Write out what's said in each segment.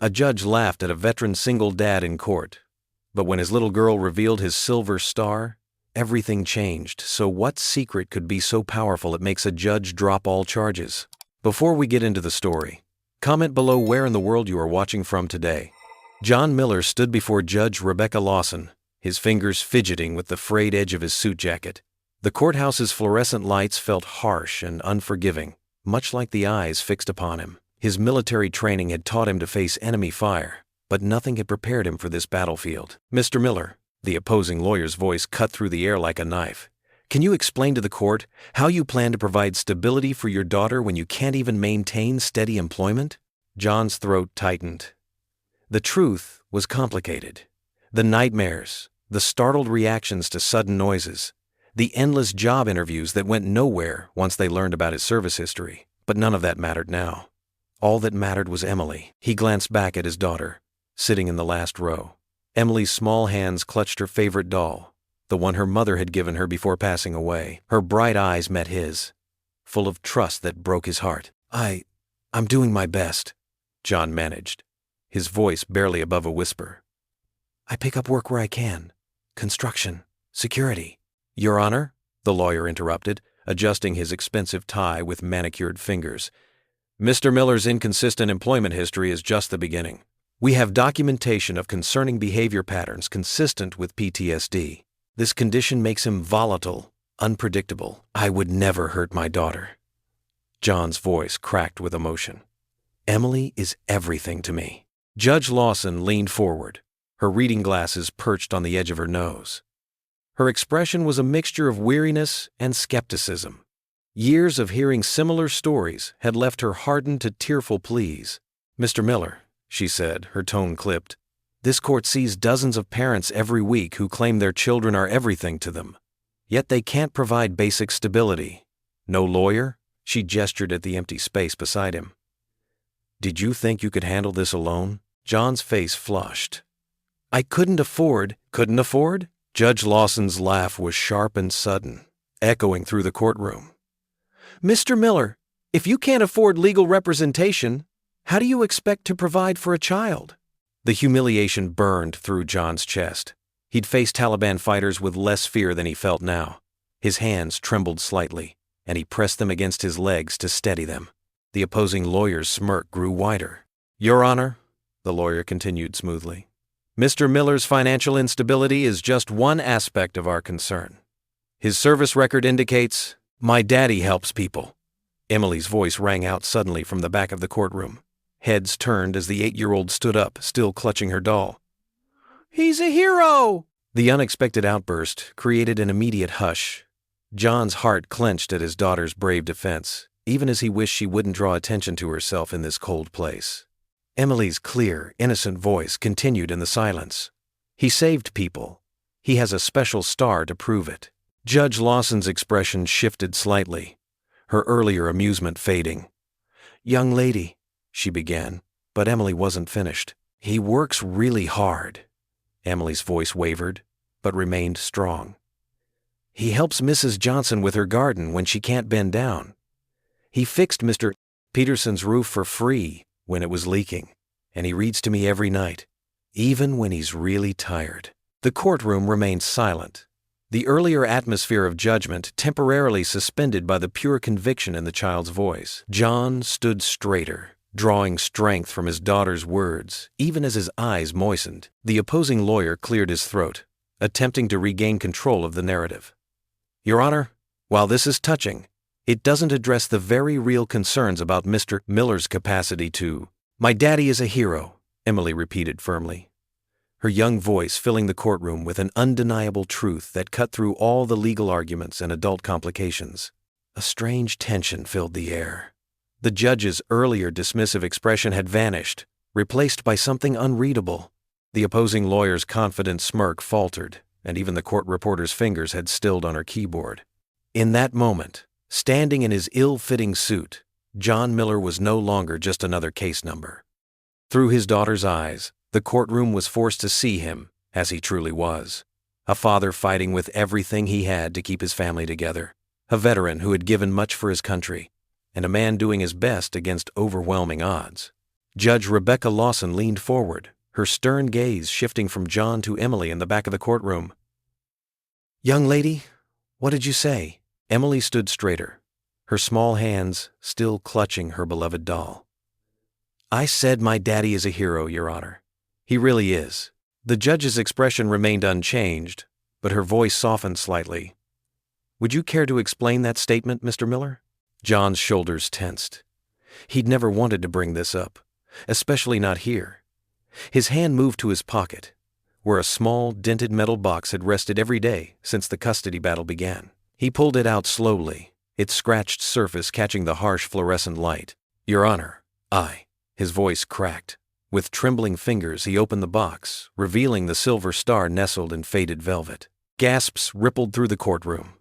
A judge laughed at a veteran single dad in court. But when his little girl revealed his silver star, everything changed. So what secret could be so powerful it makes a judge drop all charges? Before we get into the story, comment below where in the world you are watching from today. John Miller stood before Judge Rebecca Lawson, his fingers fidgeting with the frayed edge of his suit jacket. The courthouse's fluorescent lights felt harsh and unforgiving, much like the eyes fixed upon him. His military training had taught him to face enemy fire, but nothing had prepared him for this battlefield. "Mr. Miller," the opposing lawyer's voice cut through the air like a knife, "can you explain to the court how you plan to provide stability for your daughter when you can't even maintain steady employment?" John's throat tightened. The truth was complicated. The nightmares, the startled reactions to sudden noises, the endless job interviews that went nowhere once they learned about his service history. But none of that mattered now. All that mattered was Emily. He glanced back at his daughter, sitting in the last row. Emily's small hands clutched her favorite doll, the one her mother had given her before passing away. Her bright eyes met his, full of trust that broke his heart. I'm doing my best," John managed, his voice barely above a whisper. "I pick up work where I can. Construction, security." "Your Honor," the lawyer interrupted, adjusting his expensive tie with manicured fingers, "Mr. Miller's inconsistent employment history is just the beginning. We have documentation of concerning behavior patterns consistent with PTSD. This condition makes him volatile, unpredictable. I would never hurt my daughter." John's voice cracked with emotion. "Emily is everything to me." Judge Lawson leaned forward, her reading glasses perched on the edge of her nose. Her expression was a mixture of weariness and skepticism. Years of hearing similar stories had left her hardened to tearful pleas. "Mr. Miller," she said, her tone clipped, "this court sees dozens of parents every week who claim their children are everything to them. Yet they can't provide basic stability. No lawyer?" She gestured at the empty space beside him. "Did you think you could handle this alone?" John's face flushed. "I couldn't afford." "Couldn't afford?" Judge Lawson's laugh was sharp and sudden, echoing through the courtroom. "Mr. Miller, if you can't afford legal representation, how do you expect to provide for a child?" The humiliation burned through John's chest. He'd faced Taliban fighters with less fear than he felt now. His hands trembled slightly, and he pressed them against his legs to steady them. The opposing lawyer's smirk grew wider. "Your Honor," the lawyer continued smoothly, "Mr. Miller's financial instability is just one aspect of our concern. His service record indicates, 'My daddy helps people.'" Emily's voice rang out suddenly from the back of the courtroom. Heads turned as the 8-year-old stood up, still clutching her doll. "He's a hero!" The unexpected outburst created an immediate hush. John's heart clenched at his daughter's brave defense, even as he wished she wouldn't draw attention to herself in this cold place. Emily's clear, innocent voice continued in the silence. "He saved people. He has a special star to prove it." Judge Lawson's expression shifted slightly, her earlier amusement fading. "Young lady," she began, but Emily wasn't finished. "He works really hard." Emily's voice wavered, but remained strong. "He helps Mrs. Johnson with her garden when she can't bend down. He fixed Mr. Peterson's roof for free when it was leaking, and he reads to me every night, even when he's really tired." The courtroom remained silent, the earlier atmosphere of judgment temporarily suspended by the pure conviction in the child's voice. John stood straighter, drawing strength from his daughter's words, even as his eyes moistened. The opposing lawyer cleared his throat, attempting to regain control of the narrative. "Your Honor, while this is touching, it doesn't address the very real concerns about Mr. Miller's capacity to—" "My daddy is a hero," Emily repeated firmly, her young voice filling the courtroom with an undeniable truth that cut through all the legal arguments and adult complications. A strange tension filled the air. The judge's earlier dismissive expression had vanished, replaced by something unreadable. The opposing lawyer's confident smirk faltered, and even the court reporter's fingers had stilled on her keyboard. In that moment, standing in his ill-fitting suit, John Miller was no longer just another case number. Through his daughter's eyes, the courtroom was forced to see him as he truly was. A father fighting with everything he had to keep his family together, a veteran who had given much for his country, and a man doing his best against overwhelming odds. Judge Rebecca Lawson leaned forward, her stern gaze shifting from John to Emily in the back of the courtroom. "Young lady, what did you say?" Emily stood straighter, her small hands still clutching her beloved doll. "I said my daddy is a hero, Your Honor. He really is." The judge's expression remained unchanged, but her voice softened slightly. "Would you care to explain that statement, Mr. Miller?" John's shoulders tensed. He'd never wanted to bring this up, especially not here. His hand moved to his pocket, where a small, dented metal box had rested every day since the custody battle began. He pulled it out slowly, its scratched surface catching the harsh fluorescent light. "Your Honor, His voice cracked. With trembling fingers he opened the box, revealing the silver star nestled in faded velvet. Gasps rippled through the courtroom.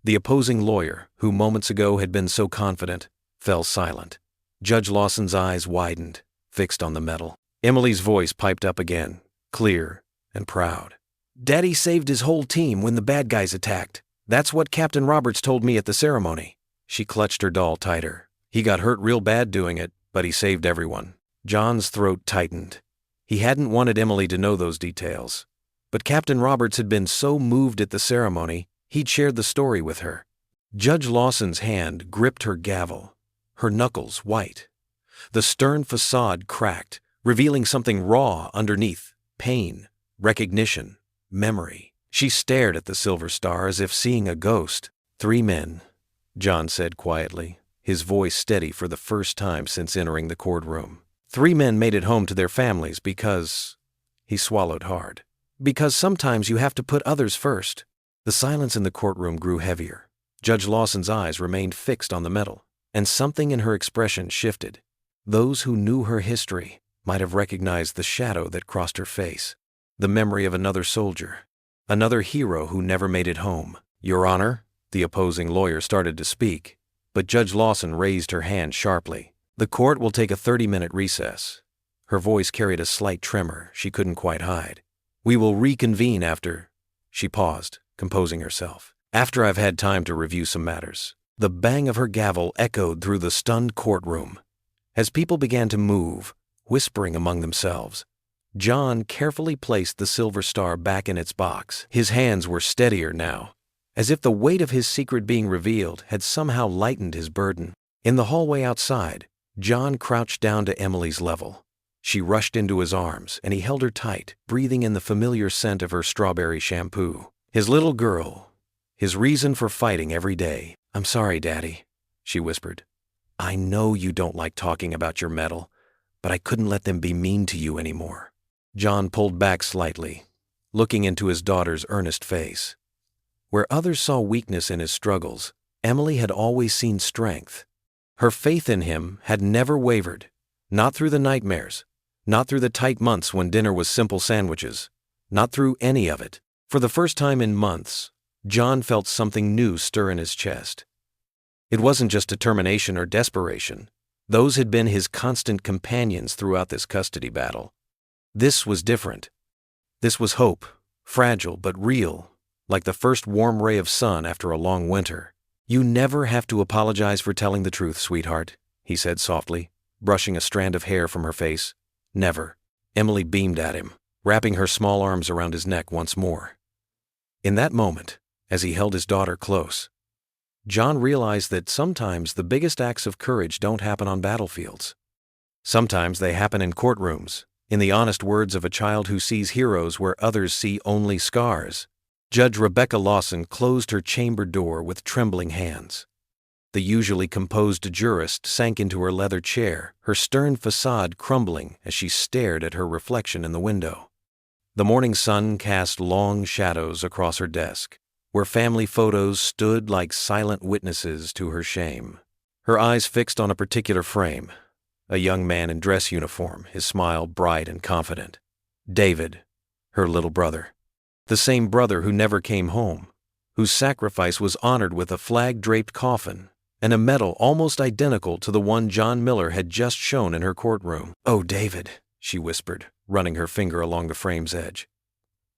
The opposing lawyer, who moments ago had been so confident, fell silent. Judge Lawson's eyes widened, fixed on the metal. Emily's voice piped up again, clear and proud. "Daddy saved his whole team when the bad guys attacked. That's what Captain Roberts told me at the ceremony." She clutched her doll tighter. "He got hurt real bad doing it, but he saved everyone." John's throat tightened. He hadn't wanted Emily to know those details. But Captain Roberts had been so moved at the ceremony, he'd shared the story with her. Judge Lawson's hand gripped her gavel, her knuckles white. The stern facade cracked, revealing something raw underneath: pain, recognition, memory. She stared at the silver star as if seeing a ghost. "3 men," John said quietly, his voice steady for the first time since entering the courtroom. 3 men made it home to their families because... He swallowed hard. "Because sometimes you have to put others first." The silence in the courtroom grew heavier. Judge Lawson's eyes remained fixed on the metal, and something in her expression shifted. Those who knew her history might have recognized the shadow that crossed her face, the memory of another soldier, another hero who never made it home. "Your Honor," the opposing lawyer started to speak, but Judge Lawson raised her hand sharply. "The court will take a 30-minute recess." Her voice carried a slight tremor she couldn't quite hide. "We will reconvene after..." She paused, composing herself. "After I've had time to review some matters." The bang of her gavel echoed through the stunned courtroom. As people began to move, whispering among themselves, John carefully placed the silver star back in its box. His hands were steadier now, as if the weight of his secret being revealed had somehow lightened his burden. In the hallway outside, John crouched down to Emily's level. She rushed into his arms, and he held her tight, breathing in the familiar scent of her strawberry shampoo. His little girl, his reason for fighting every day. "I'm sorry, Daddy," she whispered. "I know you don't like talking about your medal, but I couldn't let them be mean to you anymore." John pulled back slightly, looking into his daughter's earnest face. Where others saw weakness in his struggles, Emily had always seen strength. Her faith in him had never wavered, not through the nightmares, not through the tight months when dinner was simple sandwiches, not through any of it. For the first time in months, John felt something new stir in his chest. It wasn't just determination or desperation. Those had been his constant companions throughout this custody battle. This was different. This was hope, fragile but real, like the first warm ray of sun after a long winter. "You never have to apologize for telling the truth, sweetheart," he said softly, brushing a strand of hair from her face. "Never." Emily beamed at him, wrapping her small arms around his neck once more. In that moment, as he held his daughter close, John realized that sometimes the biggest acts of courage don't happen on battlefields. Sometimes they happen in courtrooms, in the honest words of a child who sees heroes where others see only scars. Judge Rebecca Lawson closed her chamber door with trembling hands. The usually composed jurist sank into her leather chair, her stern facade crumbling as she stared at her reflection in the window. The morning sun cast long shadows across her desk, where family photos stood like silent witnesses to her shame. Her eyes fixed on a particular frame, a young man in dress uniform, his smile bright and confident. David, her little brother. The same brother who never came home, whose sacrifice was honored with a flag-draped coffin and a medal almost identical to the one John Miller had just shown in her courtroom. "Oh, David," she whispered, running her finger along the frame's edge.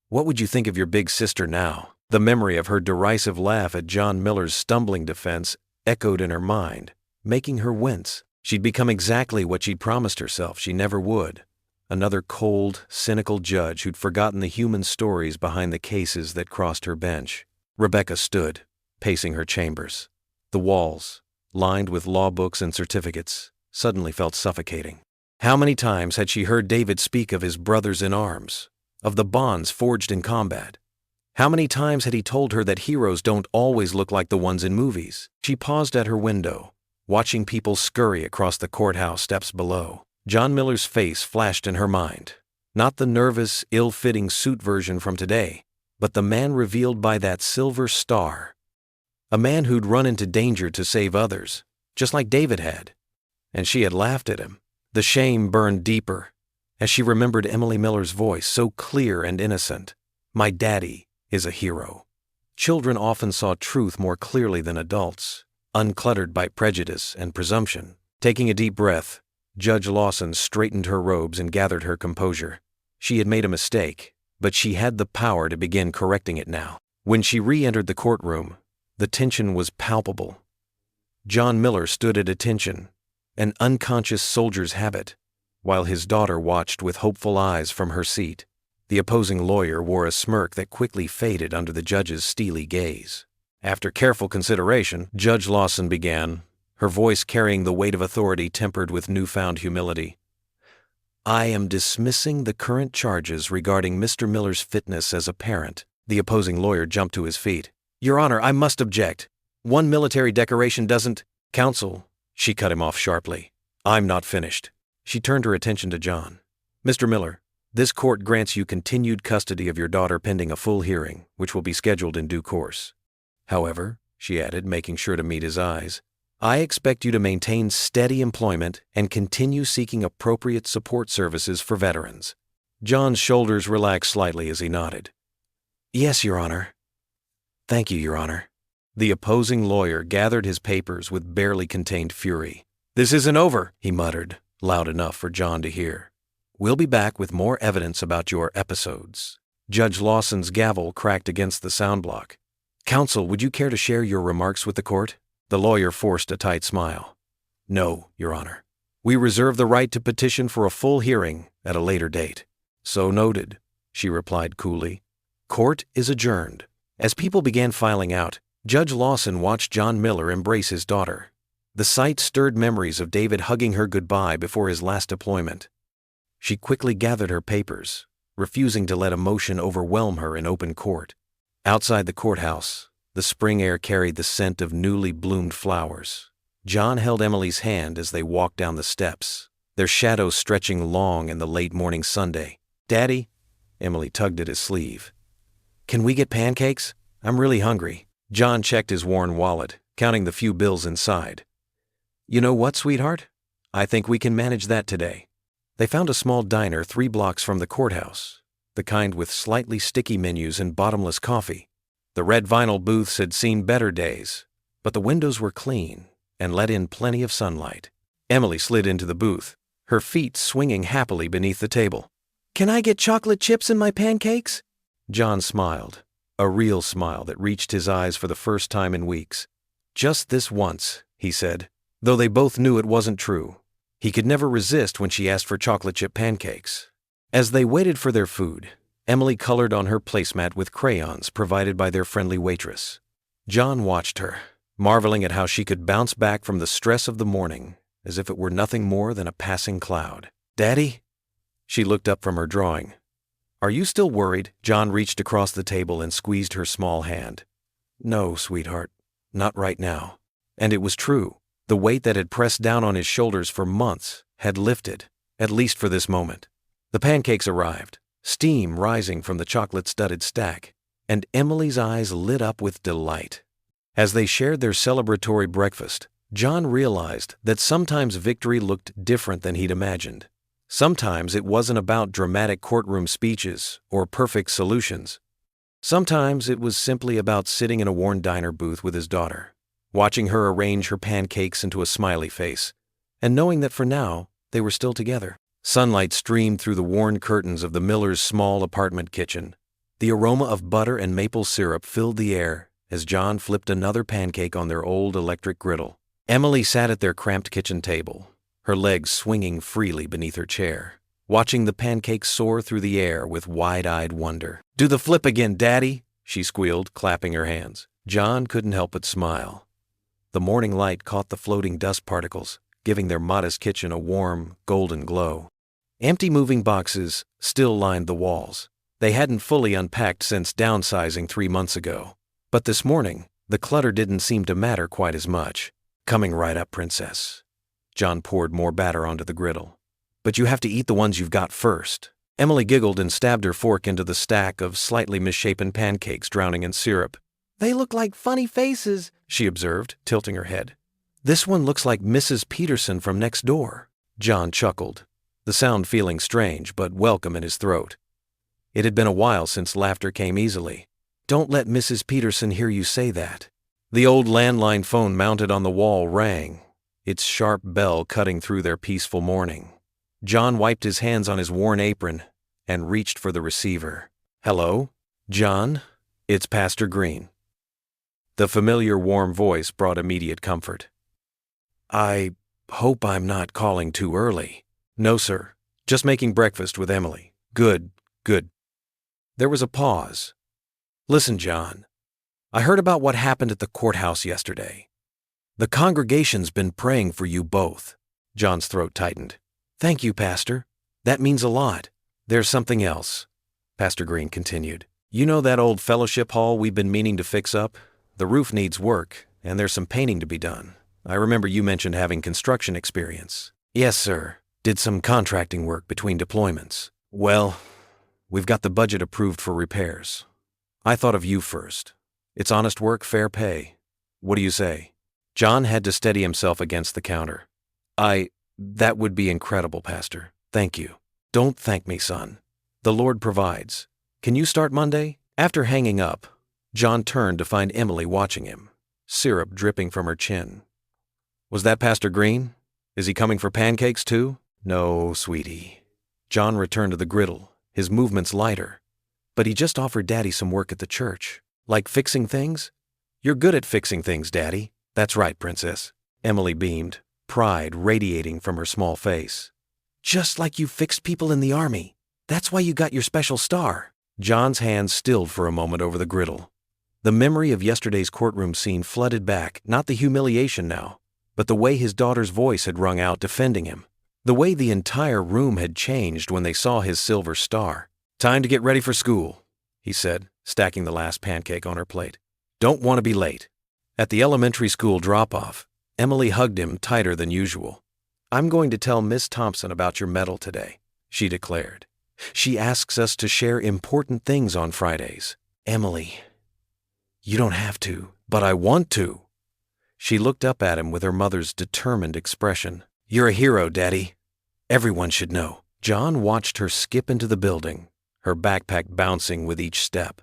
"What would you think of your big sister now?" The memory of her derisive laugh at John Miller's stumbling defense echoed in her mind, making her wince. She'd become exactly what she'd promised herself she never would. Another cold, cynical judge who'd forgotten the human stories behind the cases that crossed her bench. Rebecca stood, pacing her chambers. The walls, lined with law books and certificates, suddenly felt suffocating. How many times had she heard David speak of his brothers in arms, of the bonds forged in combat? How many times had he told her that heroes don't always look like the ones in movies? She paused at her window, watching people scurry across the courthouse steps below. John Miller's face flashed in her mind. Not the nervous, ill-fitting suit version from today, but the man revealed by that silver star. A man who'd run into danger to save others, just like David had. And she had laughed at him. The shame burned deeper as she remembered Emily Miller's voice, so clear and innocent. My daddy is a hero. Children often saw truth more clearly than adults, uncluttered by prejudice and presumption. Taking a deep breath, Judge Lawson straightened her robes and gathered her composure. She had made a mistake, but she had the power to begin correcting it now. When she re-entered the courtroom, the tension was palpable. John Miller stood at attention, an unconscious soldier's habit, while his daughter watched with hopeful eyes from her seat. The opposing lawyer wore a smirk that quickly faded under the judge's steely gaze. After careful consideration, Judge Lawson began, her voice carrying the weight of authority tempered with newfound humility. I am dismissing the current charges regarding Mr. Miller's fitness as a parent. The opposing lawyer jumped to his feet. Your Honor, I must object. One military decoration doesn't— Counsel, she cut him off sharply. I'm not finished. She turned her attention to John. Mr. Miller, this court grants you continued custody of your daughter pending a full hearing, which will be scheduled in due course. However, she added, making sure to meet his eyes, I expect you to maintain steady employment and continue seeking appropriate support services for veterans. John's shoulders relaxed slightly as he nodded. Yes, Your Honor. Thank you, Your Honor. The opposing lawyer gathered his papers with barely contained fury. This isn't over, he muttered, loud enough for John to hear. We'll be back with more evidence about your episodes. Judge Lawson's gavel cracked against the sound block. Counsel, would you care to share your remarks with the court? The lawyer forced a tight smile. No, Your Honor. We reserve the right to petition for a full hearing at a later date. So noted, she replied coolly. Court is adjourned. As people began filing out, Judge Lawson watched John Miller embrace his daughter. The sight stirred memories of David hugging her goodbye before his last deployment. She quickly gathered her papers, refusing to let emotion overwhelm her in open court. Outside the courthouse, the spring air carried the scent of newly bloomed flowers. John held Emily's hand as they walked down the steps, their shadows stretching long in the late morning Sunday. Daddy, Emily tugged at his sleeve. Can we get pancakes? I'm really hungry. John checked his worn wallet, counting the few bills inside. You know what, sweetheart? I think we can manage that today. They found a small diner 3 blocks from the courthouse, the kind with slightly sticky menus and bottomless coffee. The red vinyl booths had seen better days, but the windows were clean and let in plenty of sunlight. Emily slid into the booth, her feet swinging happily beneath the table. Can I get chocolate chips in my pancakes? John smiled, a real smile that reached his eyes for the first time in weeks. Just this once, he said, though they both knew it wasn't true. He could never resist when she asked for chocolate chip pancakes. As they waited for their food, Emily colored on her placemat with crayons provided by their friendly waitress. John watched her, marveling at how she could bounce back from the stress of the morning as if it were nothing more than a passing cloud. Daddy? She looked up from her drawing. Are you still worried? John reached across the table and squeezed her small hand. No, sweetheart, not right now. And it was true. The weight that had pressed down on his shoulders for months had lifted, at least for this moment. The pancakes arrived, steam rising from the chocolate-studded stack, and Emily's eyes lit up with delight. As they shared their celebratory breakfast, John realized that sometimes victory looked different than he'd imagined. Sometimes it wasn't about dramatic courtroom speeches or perfect solutions. Sometimes it was simply about sitting in a worn diner booth with his daughter, watching her arrange her pancakes into a smiley face, and knowing that for now, they were still together. Sunlight streamed through the worn curtains of the Millers' small apartment kitchen. The aroma of butter and maple syrup filled the air as John flipped another pancake on their old electric griddle. Emily sat at their cramped kitchen table, her legs swinging freely beneath her chair, watching the pancakes soar through the air with wide-eyed wonder. "Do the flip again, Daddy," she squealed, clapping her hands. John couldn't help but smile. The morning light caught the floating dust particles, giving their modest kitchen a warm, golden glow. Empty moving boxes still lined the walls. They hadn't fully unpacked since downsizing 3 months ago. But this morning, the clutter didn't seem to matter quite as much. "Coming right up, Princess." John poured more batter onto the griddle. "But you have to eat the ones you've got first." Emily giggled and stabbed her fork into the stack of slightly misshapen pancakes drowning in syrup. "They look like funny faces," she observed, tilting her head. "This one looks like Mrs. Peterson from next door." John chuckled, the sound feeling strange but welcome in his throat. It had been a while since laughter came easily. "Don't let Mrs. Peterson hear you say that." The old landline phone mounted on the wall rang, its sharp bell cutting through their peaceful morning. John wiped his hands on his worn apron and reached for the receiver. "Hello? John? It's Pastor Green." The familiar warm voice brought immediate comfort. "I hope I'm not calling too early." "No, sir. Just making breakfast with Emily." Good. There was a pause. "Listen, John. I heard about what happened at the courthouse yesterday. The congregation's been praying for you both." John's throat tightened. "Thank you, Pastor. That means a lot." "There's something else," Pastor Green continued. "You know that old fellowship hall we've been meaning to fix up? The roof needs work, and there's some painting to be done. I remember you mentioned having construction experience." "Yes, sir. Did some contracting work between deployments." "Well, we've got the budget approved for repairs. I thought of you first. It's honest work, fair pay. What do you say?" John had to steady himself against the counter. That would be incredible, Pastor. Thank you." "Don't thank me, son. The Lord provides. Can you start Monday?" After hanging up, John turned to find Emily watching him, syrup dripping from her chin. "Was that Pastor Green? Is he coming for pancakes too?" "No, sweetie." John returned to the griddle, his movements lighter. "But he just offered Daddy some work at the church. Like fixing things?" "You're good at fixing things, Daddy." "That's right, Princess." Emily beamed, pride radiating from her small face. "Just like you fixed people in the army. That's why you got your special star." John's hands stilled for a moment over the griddle. The memory of yesterday's courtroom scene flooded back, not the humiliation now, but the way his daughter's voice had rung out defending him. The way the entire room had changed when they saw his silver star. "Time to get ready for school," he said, stacking the last pancake on her plate. "Don't want to be late." At the elementary school drop-off, Emily hugged him tighter than usual. "I'm going to tell Miss Thompson about your medal today," she declared. "She asks us to share important things on Fridays." "Emily, you don't have to." "But I want to." She looked up at him with her mother's determined expression. "You're a hero, Daddy. Everyone should know." John watched her skip into the building, her backpack bouncing with each step.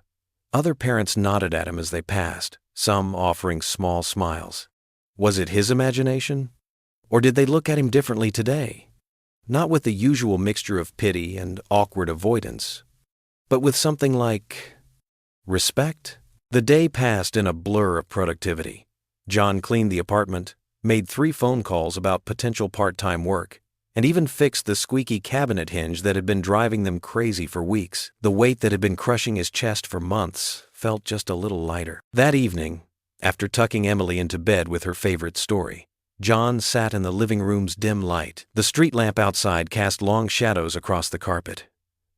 Other parents nodded at him as they passed, some offering small smiles. Was it his imagination? Or did they look at him differently today? Not with the usual mixture of pity and awkward avoidance, but with something like respect? The day passed in a blur of productivity. John cleaned the apartment, made 3 phone calls about potential part-time work, and even fixed the squeaky cabinet hinge that had been driving them crazy for weeks. The weight that had been crushing his chest for months felt just a little lighter. That evening, after tucking Emily into bed with her favorite story, John sat in the living room's dim light. The street lamp outside cast long shadows across the carpet,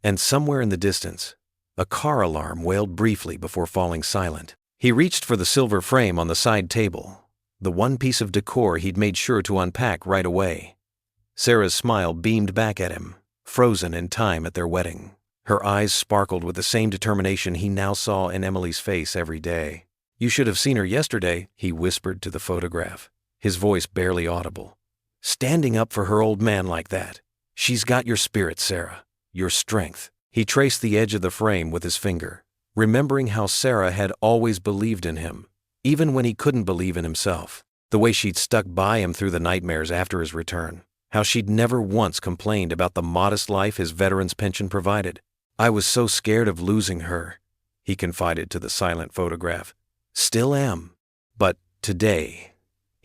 and somewhere in the distance, a car alarm wailed briefly before falling silent. He reached for the silver frame on the side table, the one piece of decor he'd made sure to unpack right away. Sarah's smile beamed back at him, frozen in time at their wedding. Her eyes sparkled with the same determination he now saw in Emily's face every day. "You should have seen her yesterday," he whispered to the photograph, his voice barely audible. "Standing up for her old man like that. She's got your spirit, Sarah, your strength." He traced the edge of the frame with his finger, remembering how Sarah had always believed in him, even when he couldn't believe in himself. The way she'd stuck by him through the nightmares after his return. How she'd never once complained about the modest life his veteran's pension provided. "I was so scared of losing her," he confided to the silent photograph. "Still am. But today,"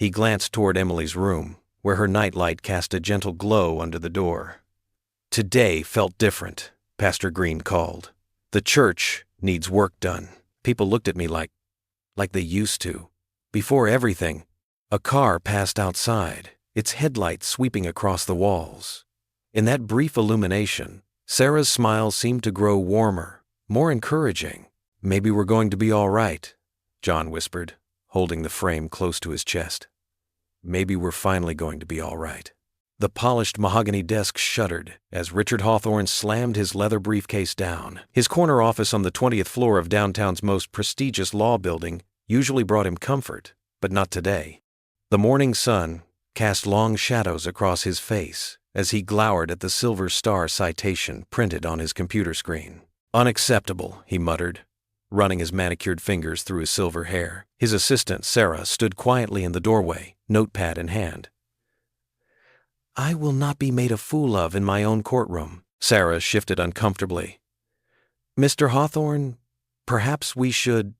He glanced toward Emily's room, where her nightlight cast a gentle glow under the door. Today felt different, Pastor Green called. The church needs work done. People looked at me like they used to. Before everything, a car passed outside, its headlights sweeping across the walls. In that brief illumination, Sarah's smile seemed to grow warmer, more encouraging. "Maybe we're going to be all right," John whispered, holding the frame close to his chest. "Maybe we're finally going to be all right." The polished mahogany desk shuddered as Richard Hawthorne slammed his leather briefcase down. His corner office on the 20th floor of downtown's most prestigious law building usually brought him comfort, but not today. The morning sun cast long shadows across his face as he glowered at the Silver Star citation printed on his computer screen. "Unacceptable," he muttered, running his manicured fingers through his silver hair. His assistant, Sarah, stood quietly in the doorway, notepad in hand. "I will not be made a fool of in my own courtroom." Sarah shifted uncomfortably. "Mr. Hawthorne, perhaps we should."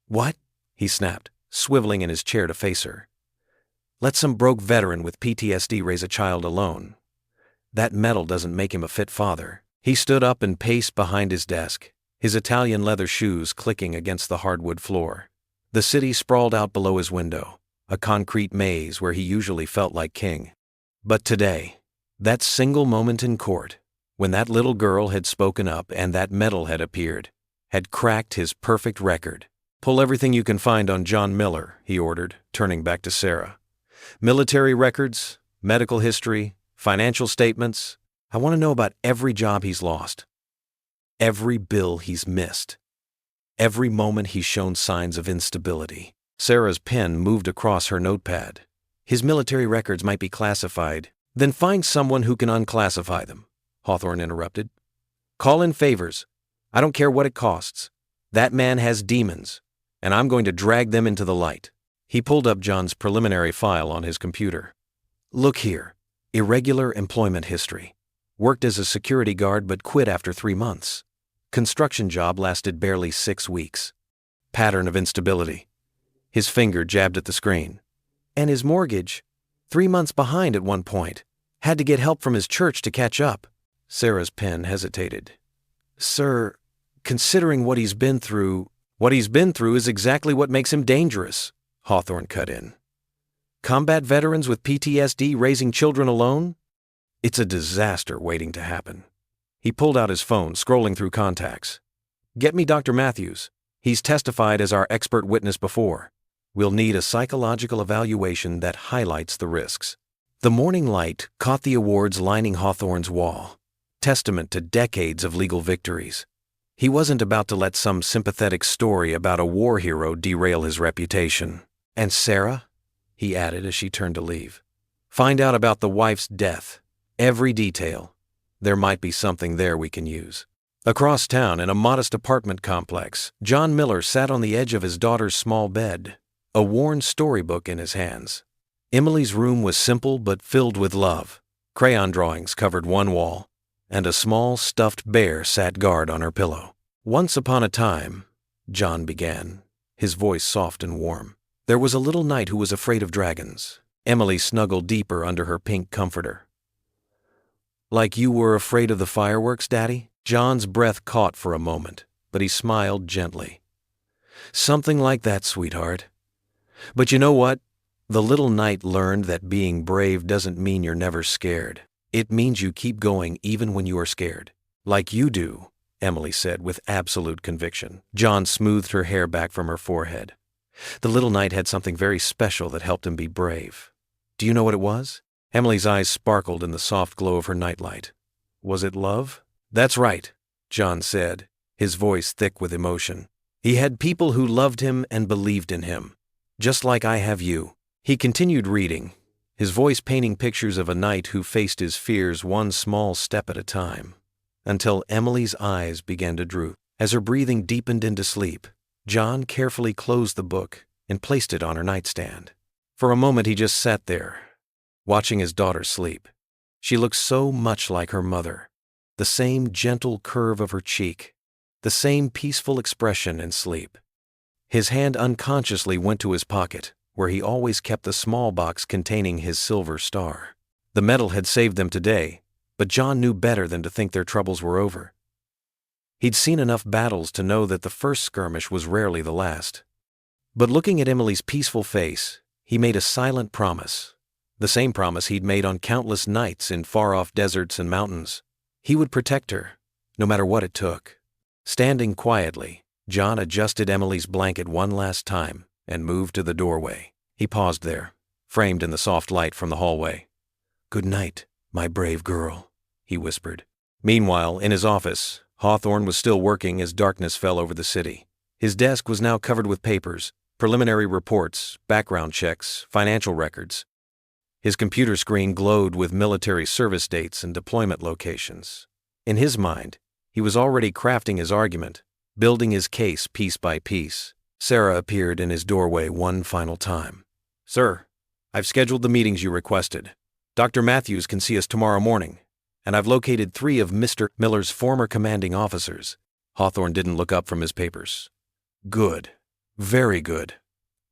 "What?" he snapped, swiveling in his chair to face her. "Let some broke veteran with PTSD raise a child alone. That medal doesn't make him a fit father." He stood up and paced behind his desk, his Italian leather shoes clicking against the hardwood floor. The city sprawled out below his window, a concrete maze where he usually felt like king. But today, that single moment in court, when that little girl had spoken up and that medal had appeared, had cracked his perfect record. "Pull everything you can find on John Miller," he ordered, turning back to Sarah. "Military records, medical history, financial statements. I want to know about every job he's lost, every bill he's missed, every moment he's shown signs of instability." Sarah's pen moved across her notepad. "His military records might be classified." "Then find someone who can unclassify them," Hawthorne interrupted. "Call in favors. I don't care what it costs. That man has demons, and I'm going to drag them into the light." He pulled up John's preliminary file on his computer. "Look here. Irregular employment history. Worked as a security guard but quit after 3 months. Construction job lasted barely 6 weeks. Pattern of instability." His finger jabbed at the screen. "And his mortgage, 3 months behind at one point. Had to get help from his church to catch up." Sarah's pen hesitated. "Sir, considering what he's been through..." "What he's been through is exactly what makes him dangerous," Hawthorne cut in. "Combat veterans with PTSD raising children alone? It's a disaster waiting to happen." He pulled out his phone, scrolling through contacts. "Get me Dr. Matthews. He's testified as our expert witness before. We'll need a psychological evaluation that highlights the risks." The morning light caught the awards lining Hawthorne's wall, testament to decades of legal victories. He wasn't about to let some sympathetic story about a war hero derail his reputation. "And Sarah?" he added as she turned to leave. "Find out about the wife's death. Every detail. There might be something there we can use." Across town, in a modest apartment complex, John Miller sat on the edge of his daughter's small bed, a worn storybook in his hands. Emily's room was simple but filled with love. Crayon drawings covered one wall, and a small stuffed bear sat guard on her pillow. "Once upon a time," John began, his voice soft and warm, "there was a little knight who was afraid of dragons." Emily snuggled deeper under her pink comforter. "Like you were afraid of the fireworks, Daddy?" John's breath caught for a moment, but he smiled gently. "Something like that, sweetheart. But you know what? The little knight learned that being brave doesn't mean you're never scared. It means you keep going even when you are scared. Like you do," Emily said with absolute conviction. John smoothed her hair back from her forehead. "The little knight had something very special that helped him be brave. Do you know what it was?" Emily's eyes sparkled in the soft glow of her nightlight. "Was it love?" "That's right," John said, his voice thick with emotion. "He had people who loved him and believed in him, just like I have you." He continued reading, his voice painting pictures of a knight who faced his fears one small step at a time, until Emily's eyes began to droop. As her breathing deepened into sleep, John carefully closed the book and placed it on her nightstand. For a moment he just sat there, watching his daughter sleep. She looked so much like her mother, the same gentle curve of her cheek, the same peaceful expression in sleep. His hand unconsciously went to his pocket, where he always kept the small box containing his silver star. The medal had saved them today, but John knew better than to think their troubles were over. He'd seen enough battles to know that the first skirmish was rarely the last. But looking at Emily's peaceful face, he made a silent promise, the same promise he'd made on countless nights in far-off deserts and mountains. He would protect her, no matter what it took. Standing quietly, John adjusted Emily's blanket one last time and moved to the doorway. He paused there, framed in the soft light from the hallway. "Good night, my brave girl," he whispered. Meanwhile, in his office, Hawthorne was still working as darkness fell over the city. His desk was now covered with papers, preliminary reports, background checks, financial records. His computer screen glowed with military service dates and deployment locations. In his mind, he was already crafting his argument, building his case piece by piece. Sarah appeared in his doorway one final time. "Sir, I've scheduled the meetings you requested. Dr. Matthews can see us tomorrow morning, and I've located 3 of Mr. Miller's former commanding officers." Hawthorne didn't look up from his papers. "Good. Very good.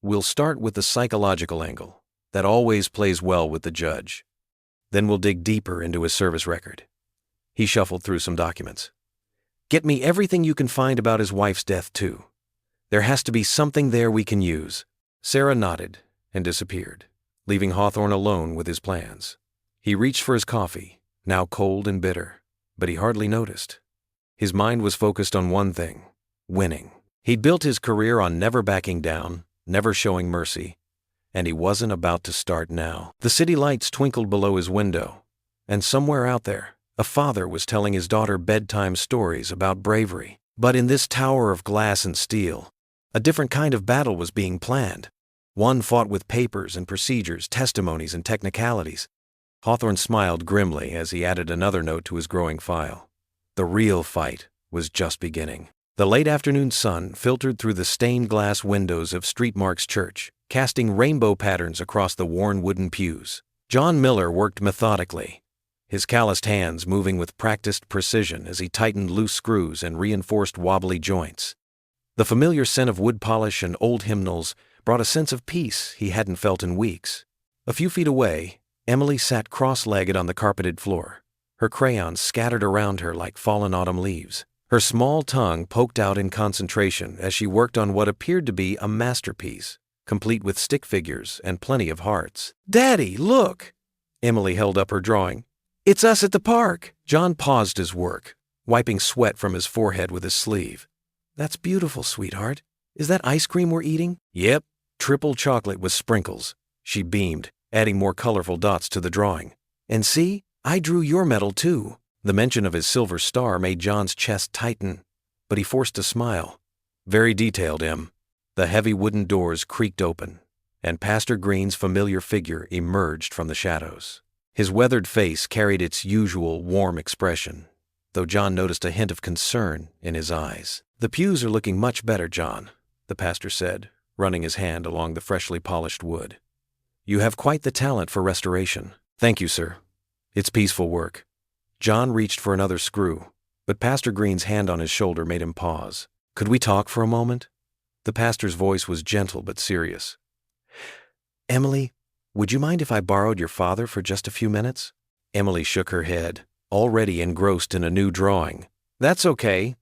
We'll start with the psychological angle. That always plays well with the judge. Then we'll dig deeper into his service record." He shuffled through some documents. "Get me everything you can find about his wife's death, too. There has to be something there we can use." Sarah nodded and disappeared, leaving Hawthorne alone with his plans. He reached for his coffee, now cold and bitter, but he hardly noticed. His mind was focused on one thing: winning. He'd built his career on never backing down, never showing mercy, and he wasn't about to start now. The city lights twinkled below his window, and somewhere out there, a father was telling his daughter bedtime stories about bravery. But in this tower of glass and steel, a different kind of battle was being planned. One fought with papers and procedures, testimonies and technicalities. Hawthorne smiled grimly as he added another note to his growing file. The real fight was just beginning. The late afternoon sun filtered through the stained glass windows of St. Mark's Church, casting rainbow patterns across the worn wooden pews. John Miller worked methodically, his calloused hands moving with practiced precision as he tightened loose screws and reinforced wobbly joints. The familiar scent of wood polish and old hymnals brought a sense of peace he hadn't felt in weeks. A few feet away, Emily sat cross-legged on the carpeted floor, her crayons scattered around her like fallen autumn leaves. Her small tongue poked out in concentration as she worked on what appeared to be a masterpiece, complete with stick figures and plenty of hearts. "Daddy, look!" Emily held up her drawing. "It's us at the park." John paused his work, wiping sweat from his forehead with his sleeve. "That's beautiful, sweetheart. Is that ice cream we're eating?" "Yep, triple chocolate with sprinkles." She beamed, adding more colorful dots to the drawing. "And see, I drew your medal too." The mention of his silver star made John's chest tighten, but he forced a smile. "Very detailed, Em." The heavy wooden doors creaked open, and Pastor Green's familiar figure emerged from the shadows. His weathered face carried its usual warm expression, though John noticed a hint of concern in his eyes. "The pews are looking much better, John," the pastor said, running his hand along the freshly polished wood. "You have quite the talent for restoration." "Thank you, sir. It's peaceful work." John reached for another screw, but Pastor Green's hand on his shoulder made him pause. "Could we talk for a moment?" The pastor's voice was gentle but serious. "Emily, would you mind if I borrowed your father for just a few minutes?" Emily shook her head, already engrossed in a new drawing. "That's okay.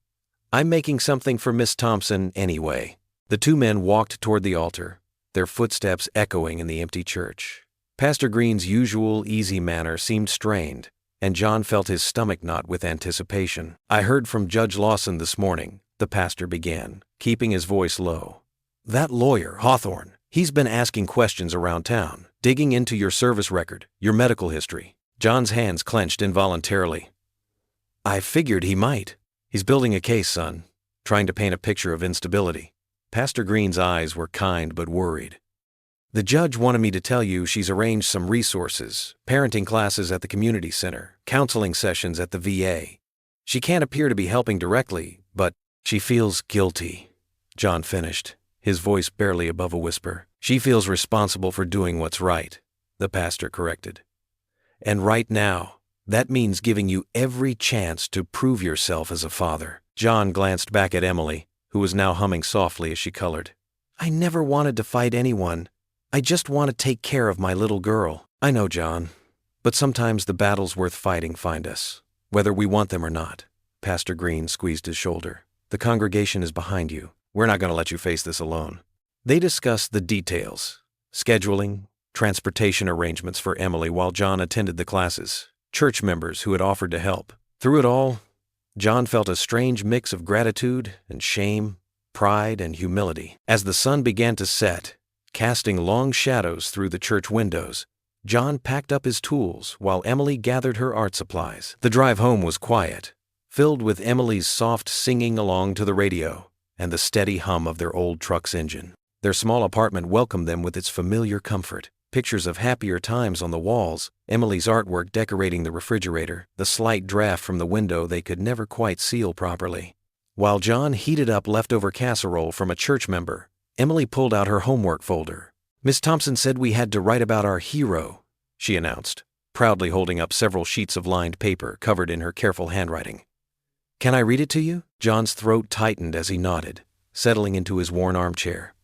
I'm making something for Miss Thompson anyway." The two men walked toward the altar, their footsteps echoing in the empty church. Pastor Green's usual easy manner seemed strained, and John felt his stomach knot with anticipation. "I heard from Judge Lawson this morning," the pastor began, keeping his voice low. "That lawyer, Hawthorne, he's been asking questions around town, digging into your service record, your medical history." John's hands clenched involuntarily. "I figured he might. He's building a case, son, trying to paint a picture of instability." Pastor Green's eyes were kind but worried. "The judge wanted me to tell you she's arranged some resources, parenting classes at the community center, counseling sessions at the VA. She can't appear to be helping directly, but she feels guilty," John finished, his voice barely above a whisper. "She feels responsible for doing what's right," the pastor corrected. "And right now, that means giving you every chance to prove yourself as a father." John glanced back at Emily, who was now humming softly as she colored. "I never wanted to fight anyone. I just want to take care of my little girl." "I know, John. But sometimes the battles worth fighting find us, whether we want them or not." Pastor Green squeezed his shoulder. "The congregation is behind you. We're not going to let you face this alone." They discussed the details, scheduling, transportation arrangements for Emily while John attended the classes, church members who had offered to help. Through it all, John felt a strange mix of gratitude and shame, pride and humility. As the sun began to set, casting long shadows through the church windows, John packed up his tools while Emily gathered her art supplies. The drive home was quiet, filled with Emily's soft singing along to the radio and the steady hum of their old truck's engine. Their small apartment welcomed them with its familiar comfort. Pictures of happier times on the walls, Emily's artwork decorating the refrigerator, the slight draft from the window they could never quite seal properly. While John heated up leftover casserole from a church member, Emily pulled out her homework folder. "Miss Thompson said we had to write about our hero," she announced, proudly holding up several sheets of lined paper covered in her careful handwriting. "Can I read it to you?" John's throat tightened as he nodded, settling into his worn armchair.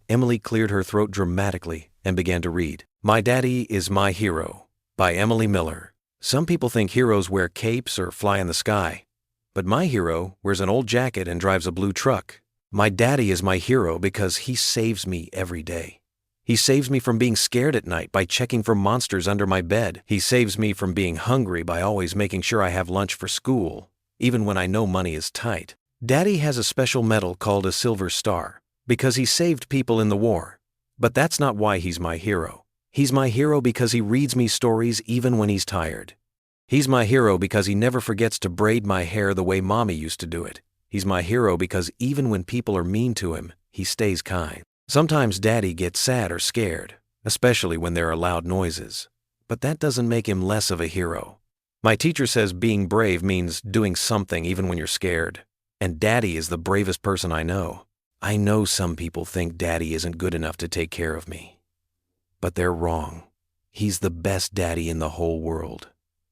Emily cleared her throat dramatically and began to read. "My Daddy is My Hero" by Emily Miller. "Some people think heroes wear capes or fly in the sky, but my hero wears an old jacket and drives a blue truck. My daddy is my hero because he saves me every day. He saves me from being scared at night by checking for monsters under my bed. He saves me from being hungry by always making sure I have lunch for school, even when I know money is tight. Daddy has a special medal called a Silver Star because he saved people in the war. But that's not why he's my hero. He's my hero because he reads me stories even when he's tired. He's my hero because he never forgets to braid my hair the way Mommy used to do it. He's my hero because even when people are mean to him, he stays kind. Sometimes Daddy gets sad or scared, especially when there are loud noises. But that doesn't make him less of a hero. My teacher says being brave means doing something even when you're scared. And Daddy is the bravest person I know. I know some people think Daddy isn't good enough to take care of me. But they're wrong. He's the best daddy in the whole world.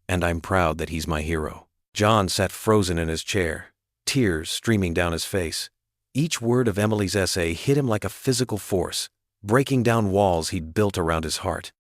And I'm proud that he's my hero." John sat frozen in his chair, tears streaming down his face. Each word of Emily's essay hit him like a physical force, breaking down walls he'd built around his heart.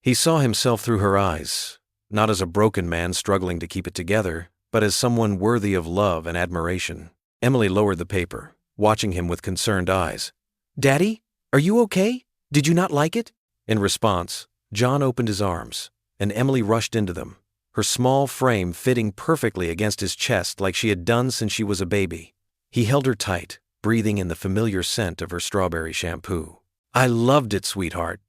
He saw himself through her eyes, not as a broken man struggling to keep it together, but as someone worthy of love and admiration. Emily lowered the paper, watching him with concerned eyes. "Daddy, are you okay? Did you not like it?" In response, John opened his arms, and Emily rushed into them, her small frame fitting perfectly against his chest like she had done since she was a baby. He held her tight, breathing in the familiar scent of her strawberry shampoo. "I loved it, sweetheart,"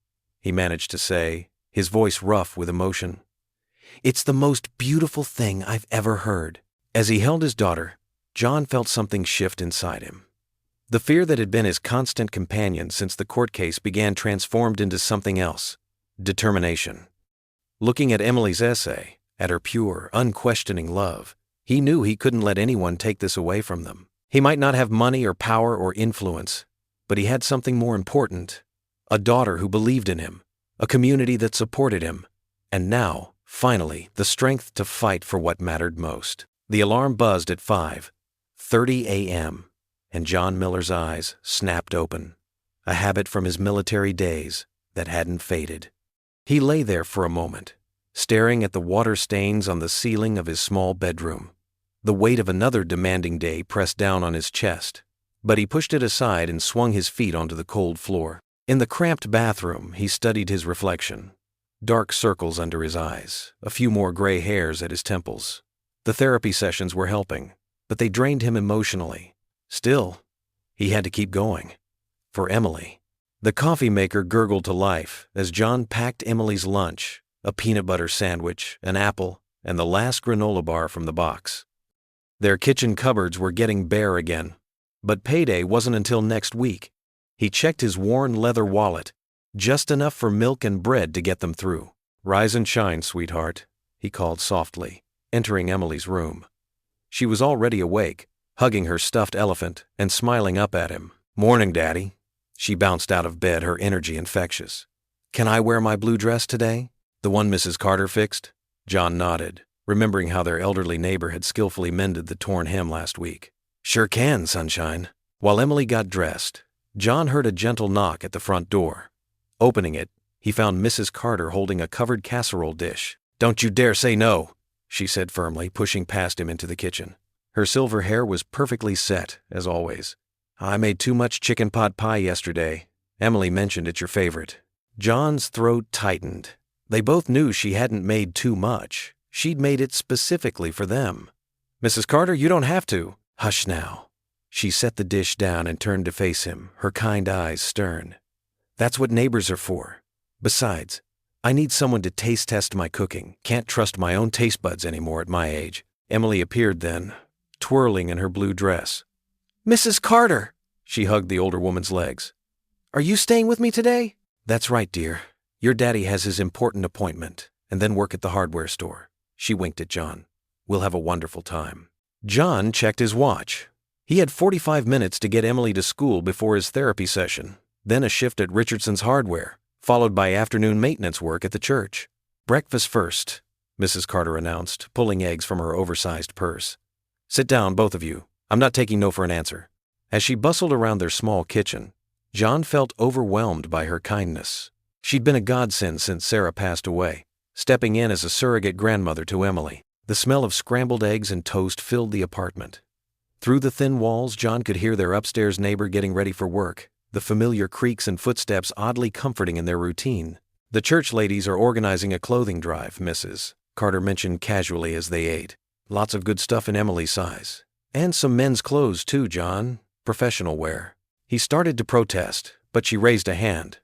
he managed to say, his voice rough with emotion. "It's the most beautiful thing I've ever heard." As he held his daughter, John felt something shift inside him. The fear that had been his constant companion since the court case began transformed into something else: determination. Looking at Emily's essay, at her pure, unquestioning love, he knew he couldn't let anyone take this away from them. He might not have money or power or influence, but he had something more important: a daughter who believed in him, a community that supported him, and now, finally, the strength to fight for what mattered most. The alarm buzzed at 5:30 a.m., and John Miller's eyes snapped open, a habit from his military days that hadn't faded. He lay there for a moment, staring at the water stains on the ceiling of his small bedroom. The weight of another demanding day pressed down on his chest, but he pushed it aside and swung his feet onto the cold floor. In the cramped bathroom, he studied his reflection. Dark circles under his eyes, a few more gray hairs at his temples. The therapy sessions were helping, but they drained him emotionally. Still, he had to keep going. For Emily. The coffee maker gurgled to life as John packed Emily's lunch, a peanut butter sandwich, an apple, and the last granola bar from the box. Their kitchen cupboards were getting bare again, but payday wasn't until next week. He checked his worn leather wallet, just enough for milk and bread to get them through. "Rise and shine, sweetheart," he called softly, entering Emily's room. She was already awake, hugging her stuffed elephant and smiling up at him. "Morning, Daddy." She bounced out of bed, her energy infectious. "Can I wear my blue dress today? The one Mrs. Carter fixed?" John nodded, remembering how their elderly neighbor had skillfully mended the torn hem last week. "Sure can, sunshine." While Emily got dressed, John heard a gentle knock at the front door. Opening it, he found Mrs. Carter holding a covered casserole dish. "Don't you dare say no," she said firmly, pushing past him into the kitchen. Her silver hair was perfectly set, as always. "I made too much chicken pot pie yesterday. Emily mentioned it's your favorite." John's throat tightened. They both knew she hadn't made too much. She'd made it specifically for them. "Mrs. Carter, you don't have to." "Hush now." She set the dish down and turned to face him, her kind eyes stern. "That's what neighbors are for. Besides, I need someone to taste test my cooking. Can't trust my own taste buds anymore at my age." Emily appeared then, twirling in her blue dress. "Mrs. Carter!" She hugged the older woman's legs. "Are you staying with me today?" "That's right, dear. Your daddy has his important appointment, and then work at the hardware store." She winked at John. "We'll have a wonderful time." John checked his watch. He had 45 minutes to get Emily to school before his therapy session, then a shift at Richardson's Hardware, followed by afternoon maintenance work at the church. "Breakfast first," Mrs. Carter announced, pulling eggs from her oversized purse. "Sit down, both of you. I'm not taking no for an answer." As she bustled around their small kitchen, John felt overwhelmed by her kindness. She'd been a godsend since Sarah passed away, stepping in as a surrogate grandmother to Emily. The smell of scrambled eggs and toast filled the apartment. Through the thin walls, John could hear their upstairs neighbor getting ready for work, the familiar creaks and footsteps oddly comforting in their routine. "The church ladies are organizing a clothing drive, Mrs. Carter mentioned casually as they ate. "Lots of good stuff in Emily's size. And some men's clothes too, John. Professional wear." He started to protest, but she raised a hand.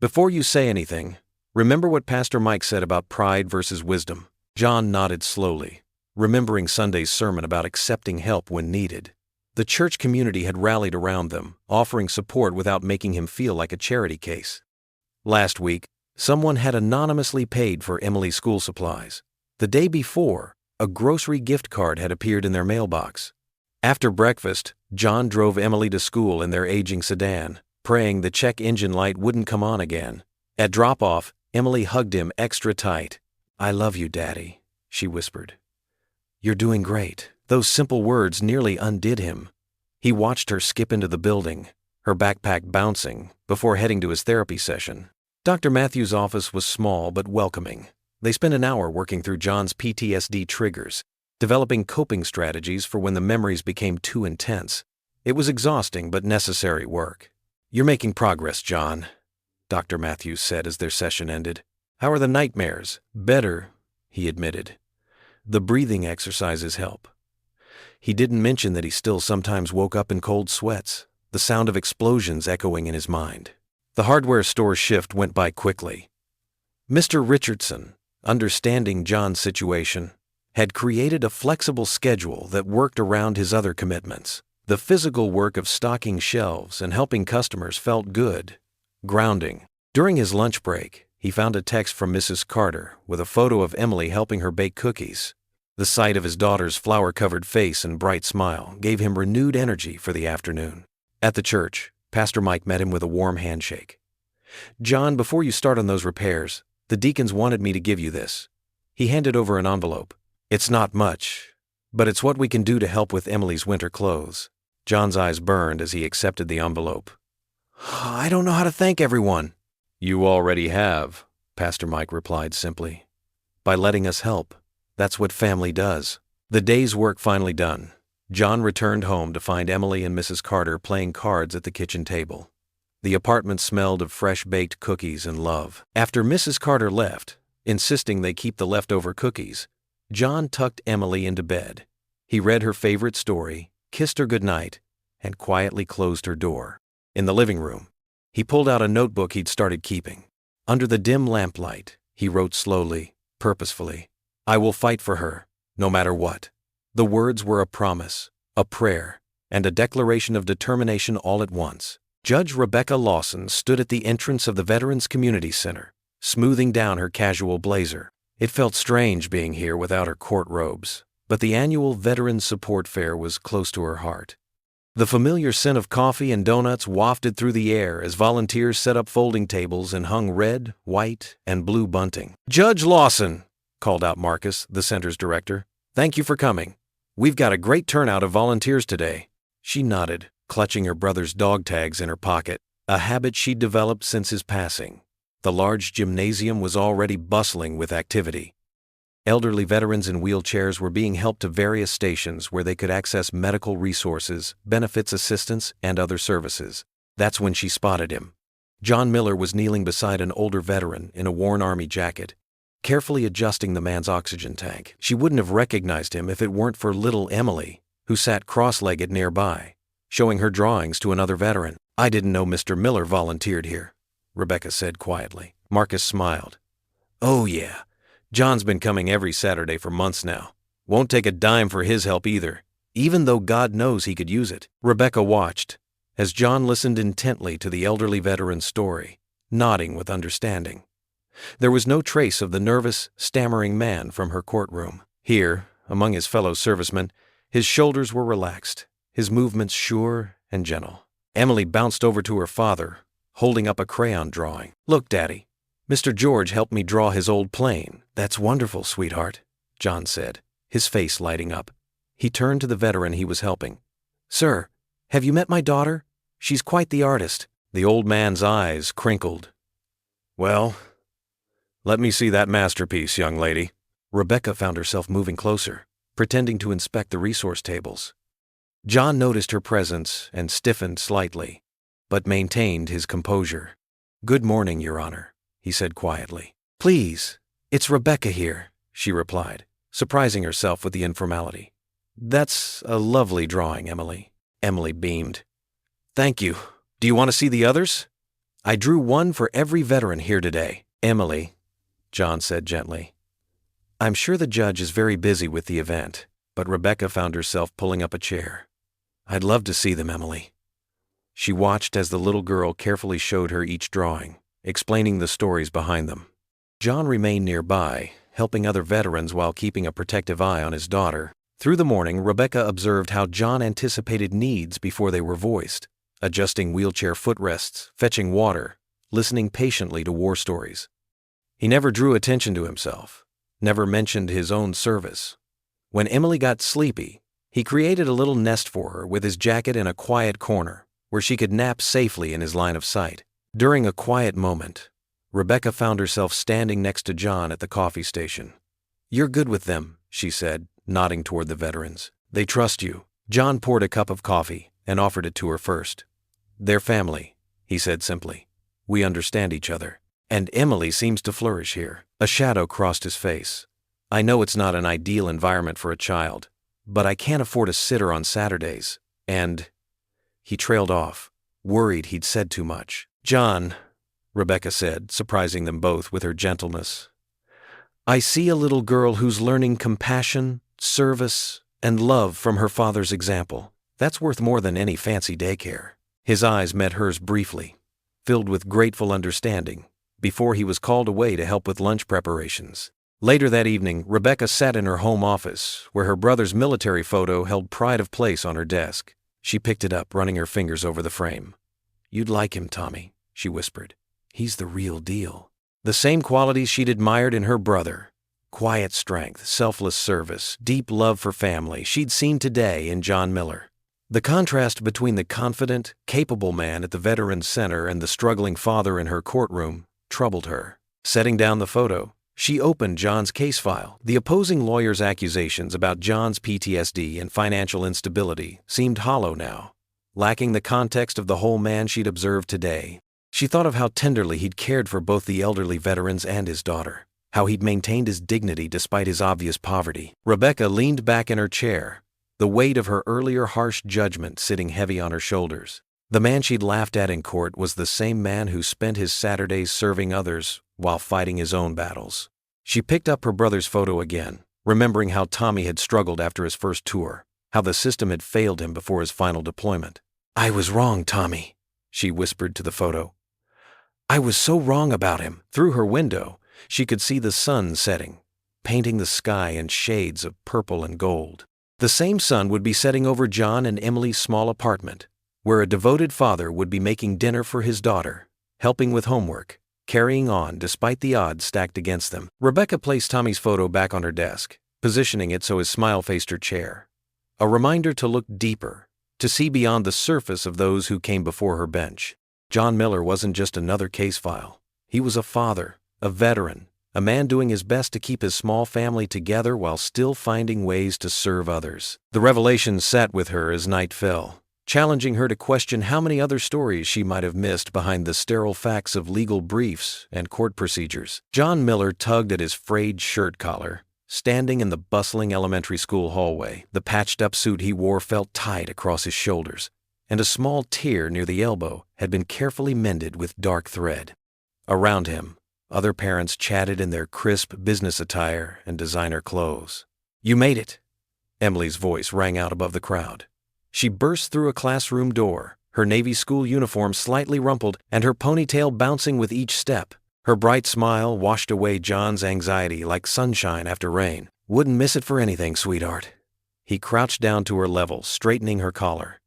"Before you say anything, remember what Pastor Mike said about pride versus wisdom." John nodded slowly, remembering Sunday's sermon about accepting help when needed. The church community had rallied around them, offering support without making him feel like a charity case. Last week, someone had anonymously paid for Emily's school supplies. The day before, a grocery gift card had appeared in their mailbox. After breakfast, John drove Emily to school in their aging sedan, praying the check engine light wouldn't come on again. At drop-off, Emily hugged him extra tight. "I love you, Daddy," she whispered. "You're doing great." Those simple words nearly undid him. He watched her skip into the building, her backpack bouncing, before heading to his therapy session. Dr. Matthews' office was small but welcoming. They spent an hour working through John's PTSD triggers, developing coping strategies for when the memories became too intense. It was exhausting but necessary work. "You're making progress, John," Dr. Matthews said as their session ended. "How are the nightmares?" "Better," he admitted. "The breathing exercises help." He didn't mention that he still sometimes woke up in cold sweats, the sound of explosions echoing in his mind. The hardware store shift went by quickly. Mr. Richardson, understanding John's situation, had created a flexible schedule that worked around his other commitments. The physical work of stocking shelves and helping customers felt good, grounding. During his lunch break, he found a text from Mrs. Carter with a photo of Emily helping her bake cookies. The sight of his daughter's flour-covered face and bright smile gave him renewed energy for the afternoon. At the church, Pastor Mike met him with a warm handshake. "John, before you start on those repairs, the deacons wanted me to give you this." He handed over an envelope. "It's not much, but it's what we can do to help with Emily's winter clothes." John's eyes burned as he accepted the envelope. "I don't know how to thank everyone." "You already have," Pastor Mike replied simply. "By letting us help. That's what family does." The day's work finally done, John returned home to find Emily and Mrs. Carter playing cards at the kitchen table. The apartment smelled of fresh-baked cookies and love. After Mrs. Carter left, insisting they keep the leftover cookies, John tucked Emily into bed. He read her favorite story, kissed her goodnight, and quietly closed her door. In the living room, he pulled out a notebook he'd started keeping. Under the dim lamplight, he wrote slowly, purposefully, "I will fight for her, no matter what." The words were a promise, a prayer, and a declaration of determination all at once. Judge Rebecca Lawson stood at the entrance of the Veterans Community Center, smoothing down her casual blazer. It felt strange being here without her court robes, but the annual Veterans Support Fair was close to her heart. The familiar scent of coffee and donuts wafted through the air as volunteers set up folding tables and hung red, white, and blue bunting. "Judge Lawson," called out Marcus, the center's director, "thank you for coming. We've got a great turnout of volunteers today." She nodded, clutching her brother's dog tags in her pocket. a habit she'd developed since his passing. The large gymnasium was already bustling with activity. Elderly veterans in wheelchairs were being helped to various stations where they could access medical resources, benefits assistance, and other services. That's when she spotted him. John Miller was kneeling beside an older veteran in a worn army jacket, carefully adjusting the man's oxygen tank. She wouldn't have recognized him if it weren't for little Emily, who sat cross-legged nearby, showing her drawings to another veteran. "I didn't know Mr. Miller volunteered here," Rebecca said quietly. Marcus smiled. "Oh yeah, John's been coming every Saturday for months now. Won't take a dime for his help either, even though God knows he could use it." Rebecca watched as John listened intently to the elderly veteran's story, nodding with understanding. There was no trace of the nervous, stammering man from her courtroom. Here, among his fellow servicemen, his shoulders were relaxed, his movements sure and gentle. Emily bounced over to her father, holding up a crayon drawing. "Look, Daddy, Mr. George helped me draw his old plane." "That's wonderful, sweetheart," John said, his face lighting up. He turned to the veteran he was helping. "Sir, have you met my daughter? She's quite the artist." The old man's eyes crinkled. "Well, let me see that masterpiece, young lady." Rebecca found herself moving closer, pretending to inspect the resource tables. John noticed her presence and stiffened slightly, but maintained his composure. "Good morning, Your Honor," he said quietly. "Please, it's Rebecca here," she replied, surprising herself with the informality. "That's a lovely drawing, Emily." Emily beamed. "Thank you. Do you want to see the others? I drew one for every veteran here today." "Emily," John said gently, "I'm sure the judge is very busy with the event," but Rebecca found herself pulling up a chair. "I'd love to see them, Emily." She watched as the little girl carefully showed her each drawing, explaining the stories behind them. John remained nearby, helping other veterans while keeping a protective eye on his daughter. Through the morning, Rebecca observed how John anticipated needs before they were voiced, adjusting wheelchair footrests, fetching water, listening patiently to war stories. He never drew attention to himself, never mentioned his own service. When Emily got sleepy, he created a little nest for her with his jacket in a quiet corner, where she could nap safely in his line of sight. During a quiet moment, Rebecca found herself standing next to John at the coffee station. "You're good with them," she said, nodding toward the veterans. "They trust you." John poured a cup of coffee and offered it to her first. "They're family," he said simply. "We understand each other. And Emily seems to flourish here." A shadow crossed his face. "I know it's not an ideal environment for a child, but I can't afford a sitter on Saturdays, and—" He trailed off, worried he'd said too much. "John," Rebecca said, surprising them both with her gentleness, "I see a little girl who's learning compassion, service, and love from her father's example. That's worth more than any fancy daycare." His eyes met hers briefly, filled with grateful understanding, before he was called away to help with lunch preparations. Later that evening, Rebecca sat in her home office, where her brother's military photo held pride of place on her desk. She picked it up, running her fingers over the frame. "You'd like him, Tommy," she whispered. "He's the real deal." The same qualities she'd admired in her brother, quiet strength, selfless service, deep love for family, she'd seen today in John Miller. The contrast between the confident, capable man at the Veterans Center and the struggling father in her courtroom troubled her. Setting down the photo, she opened John's case file. The opposing lawyer's accusations about John's PTSD and financial instability seemed hollow now, lacking the context of the whole man she'd observed today. She thought of how tenderly he'd cared for both the elderly veterans and his daughter, how he'd maintained his dignity despite his obvious poverty. Rebecca leaned back in her chair, the weight of her earlier harsh judgment sitting heavy on her shoulders. The man she'd laughed at in court was the same man who spent his Saturdays serving others while fighting his own battles. She picked up her brother's photo again, remembering how Tommy had struggled after his first tour, how the system had failed him before his final deployment. "I was wrong, Tommy," she whispered to the photo. "I was so wrong about him." Through her window, she could see the sun setting, painting the sky in shades of purple and gold. The same sun would be setting over John and Emily's small apartment, where a devoted father would be making dinner for his daughter, helping with homework, carrying on despite the odds stacked against them. Rebecca placed Tommy's photo back on her desk, positioning it so his smile faced her chair. A reminder to look deeper, to see beyond the surface of those who came before her bench. John Miller wasn't just another case file. He was a father, a veteran, a man doing his best to keep his small family together while still finding ways to serve others. The revelation sat with her as night fell, challenging her to question how many other stories she might have missed behind the sterile facts of legal briefs and court procedures. John Miller tugged at his frayed shirt collar, standing in the bustling elementary school hallway. The patched-up suit he wore felt tight across his shoulders, and a small tear near the elbow had been carefully mended with dark thread. Around him, other parents chatted in their crisp business attire and designer clothes. "You made it!" Emily's voice rang out above the crowd. She burst through a classroom door, her Navy school uniform slightly rumpled and her ponytail bouncing with each step. Her bright smile washed away John's anxiety like sunshine after rain. "Wouldn't miss it for anything, sweetheart." He crouched down to her level, straightening her collar.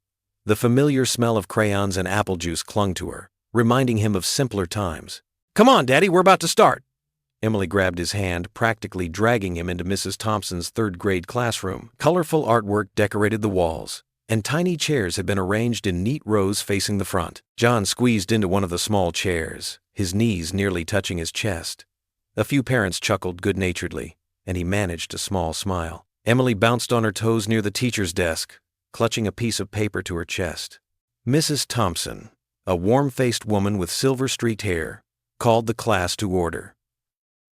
The familiar smell of crayons and apple juice clung to her, reminding him of simpler times. "Come on, Daddy, we're about to start." Emily grabbed his hand, practically dragging him into Mrs. Thompson's third-grade classroom. Colorful artwork decorated the walls, and tiny chairs had been arranged in neat rows facing the front. John squeezed into one of the small chairs, his knees nearly touching his chest. A few parents chuckled good-naturedly, and he managed a small smile. Emily bounced on her toes near the teacher's desk, clutching a piece of paper to her chest. Mrs. Thompson, a warm-faced woman with silver-streaked hair, called the class to order.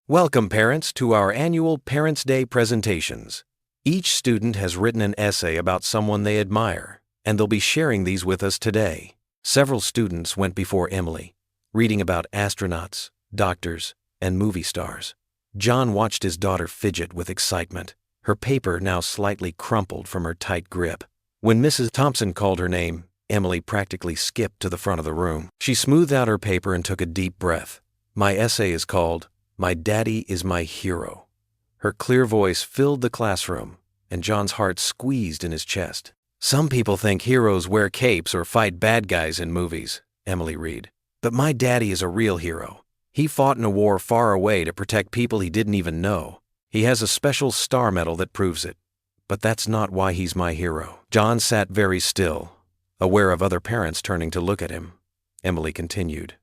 "Welcome, parents, to our annual Parents' Day presentations. Each student has written an essay about someone they admire, and they'll be sharing these with us today." Several students went before Emily, reading about astronauts, doctors, and movie stars. John watched his daughter fidget with excitement, her paper now slightly crumpled from her tight grip. When Mrs. Thompson called her name, Emily practically skipped to the front of the room. She smoothed out her paper and took a deep breath. "My essay is called, 'My Daddy is My Hero.'" Her clear voice filled the classroom, and John's heart squeezed in his chest. "Some people think heroes wear capes or fight bad guys in movies," Emily read. "But my daddy is a real hero. He fought in a war far away to protect people he didn't even know. He has a special star medal that proves it. But that's not why he's my hero." John sat very still, aware of other parents turning to look at him. Emily continued,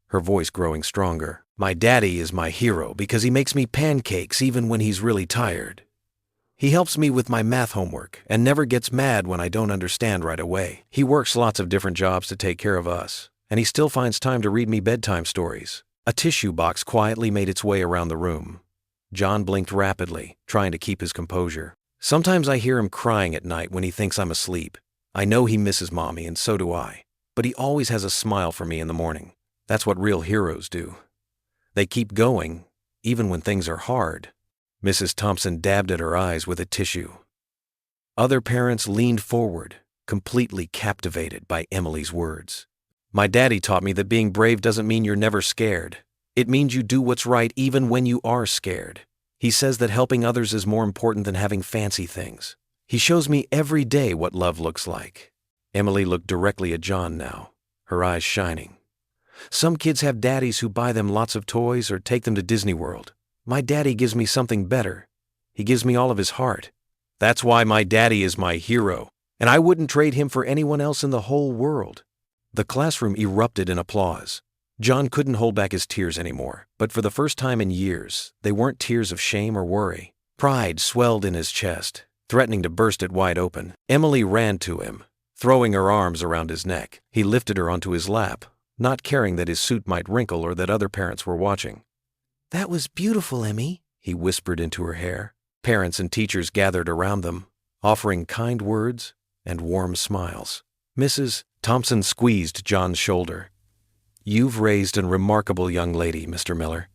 her voice growing stronger. "My daddy is my hero because he makes me pancakes even when he's really tired. He helps me with my math homework and never gets mad when I don't understand right away. He works lots of different jobs to take care of us, and he still finds time to read me bedtime stories." A tissue box quietly made its way around the room. John blinked rapidly, trying to keep his composure. "Sometimes I hear him crying at night when he thinks I'm asleep. I know he misses Mommy, and so do I. But he always has a smile for me in the morning. That's what real heroes do. They keep going, even when things are hard." Mrs. Thompson dabbed at her eyes with a tissue. Other parents leaned forward, completely captivated by Emily's words. "My daddy taught me that being brave doesn't mean you're never scared. It means you do what's right even when you are scared. He says that helping others is more important than having fancy things. He shows me every day what love looks like." Emily looked directly at John now, her eyes shining. "Some kids have daddies who buy them lots of toys or take them to Disney World. My daddy gives me something better. He gives me all of his heart. That's why my daddy is my hero, and I wouldn't trade him for anyone else in the whole world." The classroom erupted in applause. John couldn't hold back his tears anymore, but for the first time in years, they weren't tears of shame or worry. Pride swelled in his chest, threatening to burst it wide open. Emily ran to him, throwing her arms around his neck. He lifted her onto his lap, not caring that his suit might wrinkle or that other parents were watching. "That was beautiful, Emmy," he whispered into her hair. Parents and teachers gathered around them, offering kind words and warm smiles. Mrs. Thompson squeezed John's shoulder. "You've raised a remarkable young lady, Mr. Miller.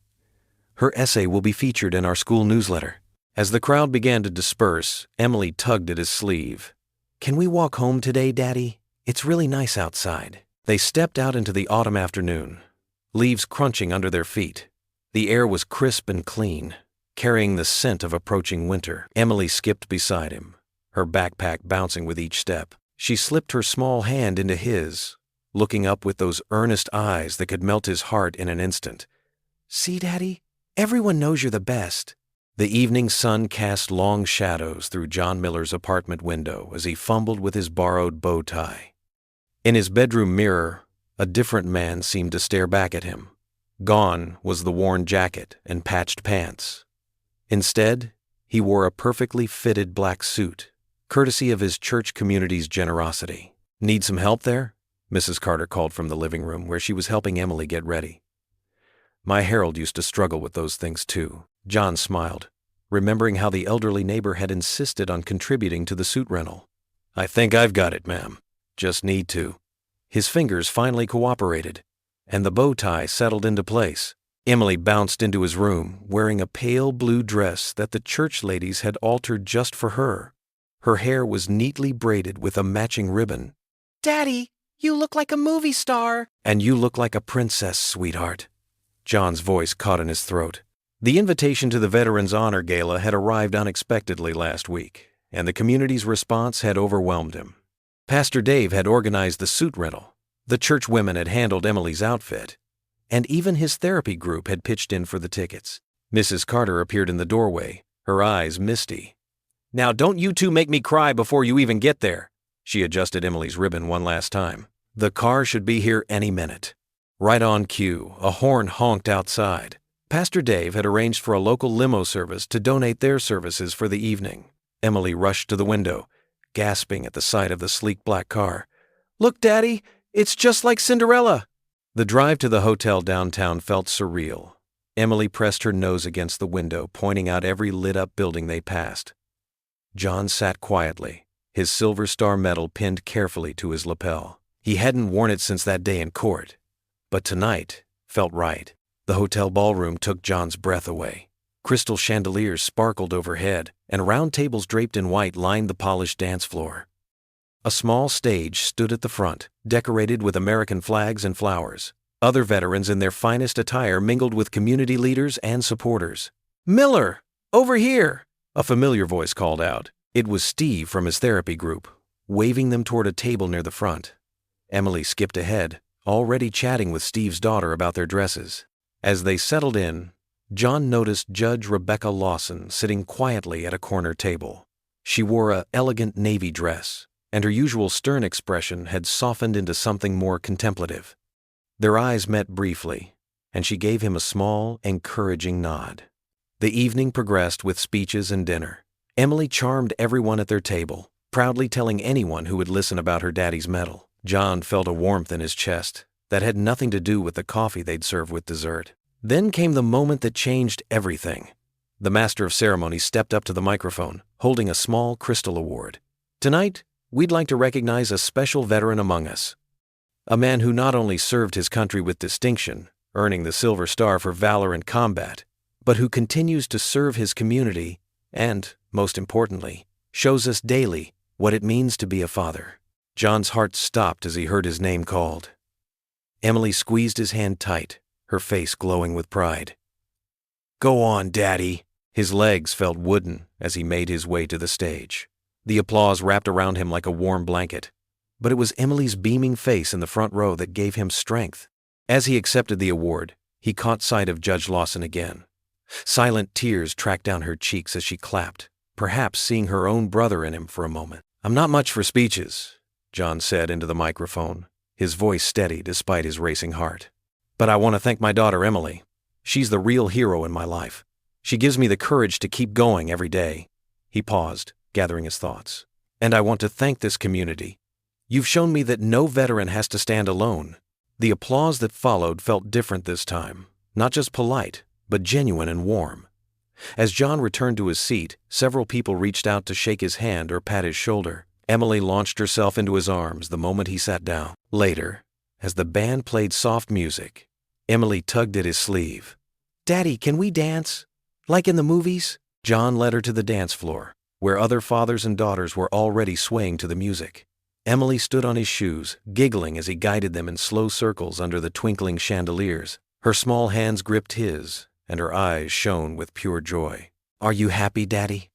Her essay will be featured in our school newsletter." As the crowd began to disperse, Emily tugged at his sleeve. "Can we walk home today, Daddy? It's really nice outside." They stepped out into the autumn afternoon, leaves crunching under their feet. The air was crisp and clean, carrying the scent of approaching winter. Emily skipped beside him, her backpack bouncing with each step. She slipped her small hand into his, looking up with those earnest eyes that could melt his heart in an instant. "See, Daddy? Everyone knows you're the best." The evening sun cast long shadows through John Miller's apartment window as he fumbled with his borrowed bow tie. In his bedroom mirror, A different man seemed to stare back at him. Gone was the worn jacket and patched pants. Instead, he wore a perfectly fitted black suit, courtesy of his church community's generosity. "Need some help there?" Mrs. Carter called from the living room where she was helping Emily get ready. "My Harold used to struggle with those things too." John smiled, remembering how the elderly neighbor had insisted on contributing to the suit rental. "I think I've got it, ma'am. Just need to." His fingers finally cooperated, and the bow tie settled into place. Emily bounced into his room, wearing a pale blue dress that the church ladies had altered just for her. Her hair was neatly braided with a matching ribbon. "Daddy, you look like a movie star." "And you look like a princess, sweetheart." John's voice caught in his throat. The invitation to the Veterans Honor Gala had arrived unexpectedly last week, and the community's response had overwhelmed him. Pastor Dave had organized the suit rental, the church women had handled Emily's outfit, and even his therapy group had pitched in for the tickets. Mrs. Carter appeared in the doorway, her eyes misty. "Now don't you two make me cry before you even get there." She adjusted Emily's ribbon one last time. "The car should be here any minute." Right on cue, a horn honked outside. Pastor Dave had arranged for a local limo service to donate their services for the evening. Emily rushed to the window, gasping at the sight of the sleek black car. "Look, Daddy, it's just like Cinderella." The drive to the hotel downtown felt surreal. Emily pressed her nose against the window, pointing out every lit-up building they passed. John sat quietly, his Silver Star medal pinned carefully to his lapel. He hadn't worn it since that day in court, but tonight felt right. The hotel ballroom took John's breath away. Crystal chandeliers sparkled overhead, and round tables draped in white lined the polished dance floor. A small stage stood at the front, decorated with American flags and flowers. Other veterans in their finest attire mingled with community leaders and supporters. "Miller, over here!" a familiar voice called out. It was Steve from his therapy group, waving them toward a table near the front. Emily skipped ahead, already chatting with Steve's daughter about their dresses. As they settled in, John noticed Judge Rebecca Lawson sitting quietly at a corner table. She wore an elegant navy dress, and her usual stern expression had softened into something more contemplative. Their eyes met briefly, and she gave him a small, encouraging nod. The evening progressed with speeches and dinner. Emily charmed everyone at their table, proudly telling anyone who would listen about her daddy's medal. John felt a warmth in his chest that had nothing to do with the coffee they'd serve with dessert. Then came the moment that changed everything. The master of ceremonies stepped up to the microphone, holding a small crystal award. "Tonight, we'd like to recognize a special veteran among us. A man who not only served his country with distinction, earning the Silver Star for valor in combat, but who continues to serve his community and, most importantly, shows us daily what it means to be a father." John's heart stopped as he heard his name called. Emily squeezed his hand tight, her face glowing with pride. "Go on, Daddy." His legs felt wooden as he made his way to the stage. The applause wrapped around him like a warm blanket, but it was Emily's beaming face in the front row that gave him strength. As he accepted the award, he caught sight of Judge Lawson again. Silent tears tracked down her cheeks as she clapped, perhaps seeing her own brother in him for a moment. "I'm not much for speeches," John said into the microphone, his voice steady despite his racing heart. "But I want to thank my daughter Emily. She's the real hero in my life. She gives me the courage to keep going every day." He paused, gathering his thoughts. "And I want to thank this community. You've shown me that no veteran has to stand alone." The applause that followed felt different this time, not just polite, but genuine and warm. As John returned to his seat, several people reached out to shake his hand or pat his shoulder. Emily launched herself into his arms the moment he sat down. Later, as the band played soft music, Emily tugged at his sleeve. "Daddy, can we dance? Like in the movies?" John led her to the dance floor, where other fathers and daughters were already swaying to the music. Emily stood on his shoes, giggling as he guided them in slow circles under the twinkling chandeliers. Her small hands gripped his, and her eyes shone with pure joy. "Are you happy, Daddy?"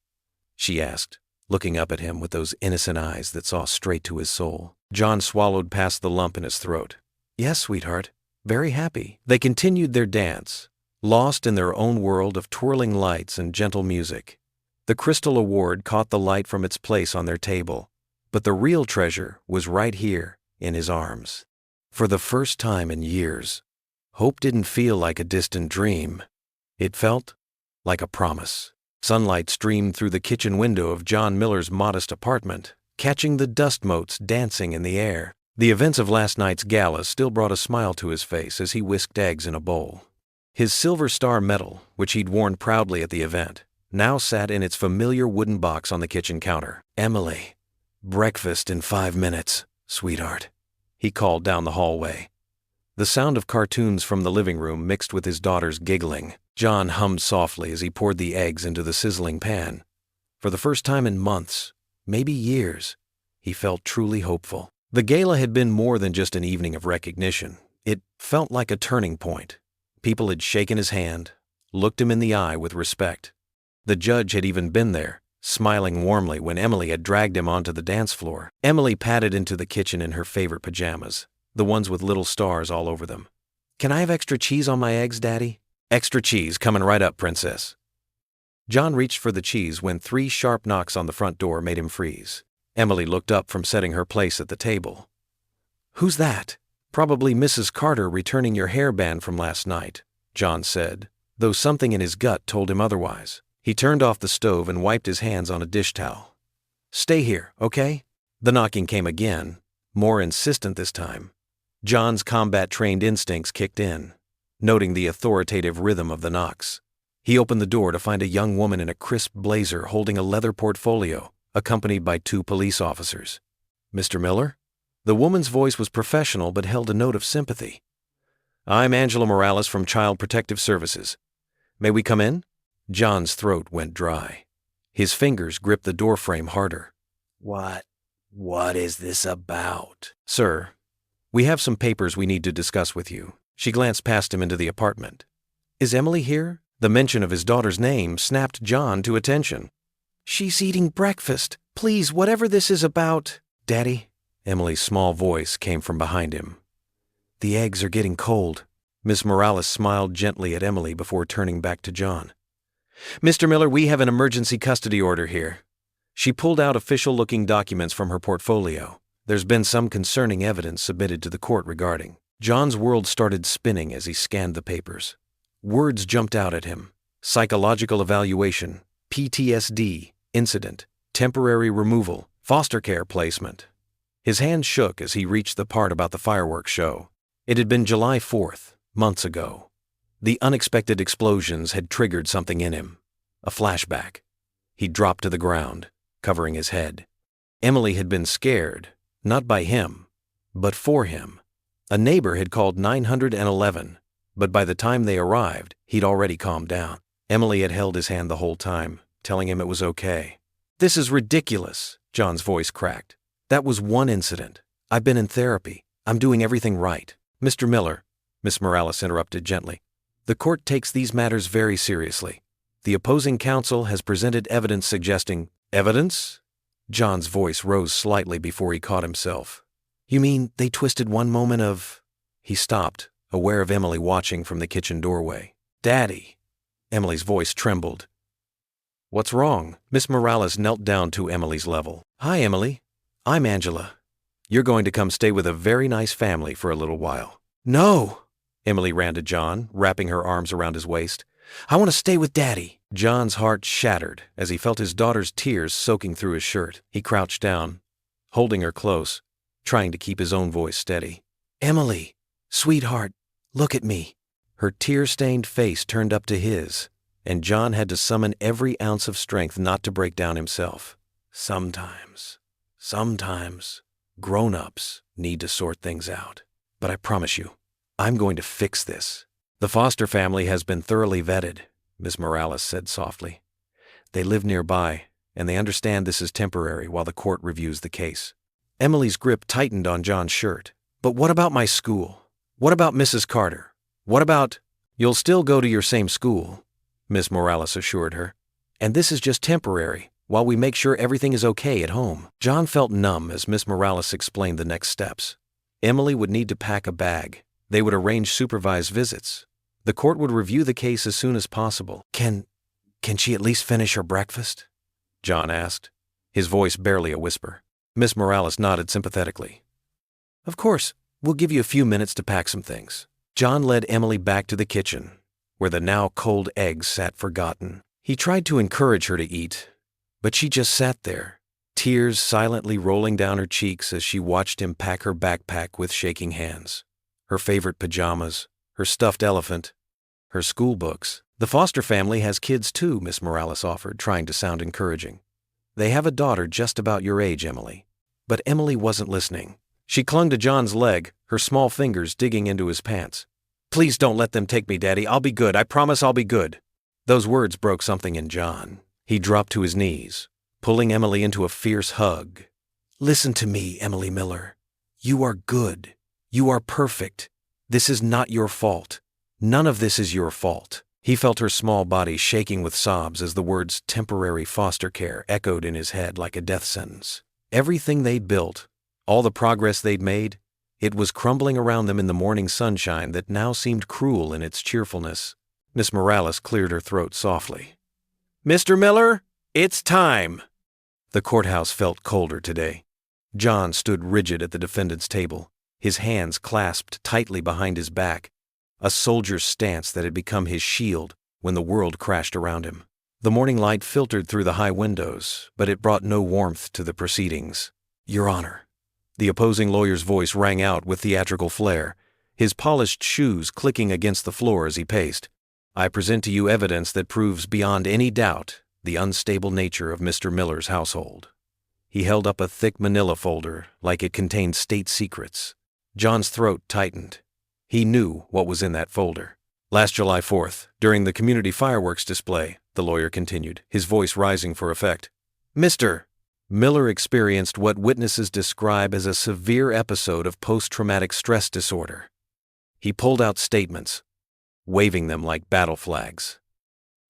she asked, looking up at him with those innocent eyes that saw straight to his soul. John swallowed past the lump in his throat. "Yes, sweetheart, very happy." They continued their dance, lost in their own world of twirling lights and gentle music. The crystal award caught the light from its place on their table, but the real treasure was right here in his arms. For the first time in years, hope didn't feel like a distant dream. It felt like a promise. Sunlight streamed through the kitchen window of John Miller's modest apartment, catching the dust motes dancing in the air. The events of last night's gala still brought a smile to his face as he whisked eggs in a bowl. His Silver Star medal, which he'd worn proudly at the event, now sat in its familiar wooden box on the kitchen counter. "Emily, breakfast in 5 minutes, sweetheart," he called down the hallway. The sound of cartoons from the living room mixed with his daughter's giggling. John hummed softly as he poured the eggs into the sizzling pan. For the first time in months, maybe years, he felt truly hopeful. The gala had been more than just an evening of recognition. It felt like a turning point. People had shaken his hand, looked him in the eye with respect. The judge had even been there, smiling warmly when Emily had dragged him onto the dance floor. Emily padded into the kitchen in her favorite pajamas, the ones with little stars all over them. "Can I have extra cheese on my eggs, Daddy?" "Extra cheese coming right up, Princess." John reached for the cheese when 3 sharp knocks on the front door made him freeze. Emily looked up from setting her place at the table. "Who's that?" "Probably Mrs. Carter returning your hairband from last night," John said, though something in his gut told him otherwise. He turned off the stove and wiped his hands on a dish towel. "Stay here, okay?" The knocking came again, more insistent this time. John's combat-trained instincts kicked in, noting the authoritative rhythm of the knocks. He opened the door to find a young woman in a crisp blazer holding a leather portfolio, accompanied by 2 police officers. "Mr. Miller?" The woman's voice was professional but held a note of sympathy. "I'm Angela Morales from Child Protective Services. May we come in?" John's throat went dry. His fingers gripped the doorframe harder. What is this about?" "Sir, we have some papers we need to discuss with you." She glanced past him into the apartment. "Is Emily here?" The mention of his daughter's name snapped John to attention. "She's eating breakfast. Please, whatever this is about." "Daddy," Emily's small voice came from behind him. "The eggs are getting cold." Miss Morales smiled gently at Emily before turning back to John. "Mr. Miller, we have an emergency custody order here." She pulled out official-looking documents from her portfolio. There's been some concerning evidence submitted to the court regarding. John's world started spinning as he scanned the papers. Words jumped out at him. Psychological evaluation, PTSD, incident, temporary removal, foster care placement. His hand shook as he reached the part about the fireworks show. It had been July 4th, months ago. The unexpected explosions had triggered something in him. A flashback. He dropped to the ground, covering his head. Emily had been scared, not by him, but for him. A neighbor had called 911, but by the time they arrived, he'd already calmed down. Emily had held his hand the whole time, telling him it was okay. "This is ridiculous," John's voice cracked. "That was one incident. I've been in therapy. I'm doing everything right." "Mr. Miller," Miss Morales interrupted gently, "the court takes these matters very seriously. The opposing counsel has presented evidence suggesting—" "Evidence?" John's voice rose slightly before he caught himself. "You mean they twisted one moment of—" He stopped, aware of Emily watching from the kitchen doorway. "Daddy!" Emily's voice trembled. "What's wrong?" Miss Morales knelt down to Emily's level. "Hi, Emily. I'm Angela. You're going to come stay with a very nice family for a little while." "No!" Emily ran to John, wrapping her arms around his waist. "I want to stay with Daddy." John's heart shattered as he felt his daughter's tears soaking through his shirt. He crouched down, holding her close, trying to keep his own voice steady. "Emily, sweetheart, look at me." Her tear-stained face turned up to his, and John had to summon every ounce of strength not to break down himself. Sometimes, grown-ups need to sort things out. But I promise you, I'm going to fix this. "The foster family has been thoroughly vetted," Ms. Morales said softly. "They live nearby, and they understand this is temporary while the court reviews the case." Emily's grip tightened on John's shirt. "But what about my school? What about Mrs. Carter? What about—" "You'll still go to your same school," Ms. Morales assured her. "And this is just temporary, while we make sure everything is okay at home." John felt numb as Ms. Morales explained the next steps. Emily would need to pack a bag. They would arrange supervised visits. The court would review the case as soon as possible. Can she at least finish her breakfast?" John asked, his voice barely a whisper. Miss Morales nodded sympathetically. "Of course, We'll give you a few minutes to pack some things." John led Emily back to the kitchen, where the now cold eggs sat forgotten. He tried to encourage her to eat, but she just sat there, tears silently rolling down her cheeks as she watched him pack her backpack with shaking hands. Her favorite pajamas, her stuffed elephant, her school books. "The Foster family has kids too," Miss Morales offered, trying to sound encouraging. "They have a daughter just about your age, Emily." But Emily wasn't listening. She clung to John's leg, her small fingers digging into his pants. "Please don't let them take me, Daddy. I'll be good. I promise I'll be good." Those words broke something in John. He dropped to his knees, pulling Emily into a fierce hug. "Listen to me, Emily Miller. You are good. You are perfect. This is not your fault. None of this is your fault." He felt her small body shaking with sobs as the words temporary foster care echoed in his head like a death sentence. Everything they'd built, all the progress they'd made, it was crumbling around them in the morning sunshine that now seemed cruel in its cheerfulness. Miss Morales cleared her throat softly. "Mr. Miller, it's time." The courthouse felt colder today. John stood rigid at the defendant's table, his hands clasped tightly behind his back, a soldier's stance that had become his shield when the world crashed around him. The morning light filtered through the high windows, but it brought no warmth to the proceedings. "Your Honor." The opposing lawyer's voice rang out with theatrical flair, his polished shoes clicking against the floor as he paced. "I present to you evidence that proves beyond any doubt the unstable nature of Mr. Miller's household." He held up a thick manila folder like it contained state secrets. John's throat tightened. He knew what was in that folder. "Last July 4th, during the community fireworks display," the lawyer continued, his voice rising for effect, "Mr. Miller experienced what witnesses describe as a severe episode of post-traumatic stress disorder." He pulled out statements, waving them like battle flags.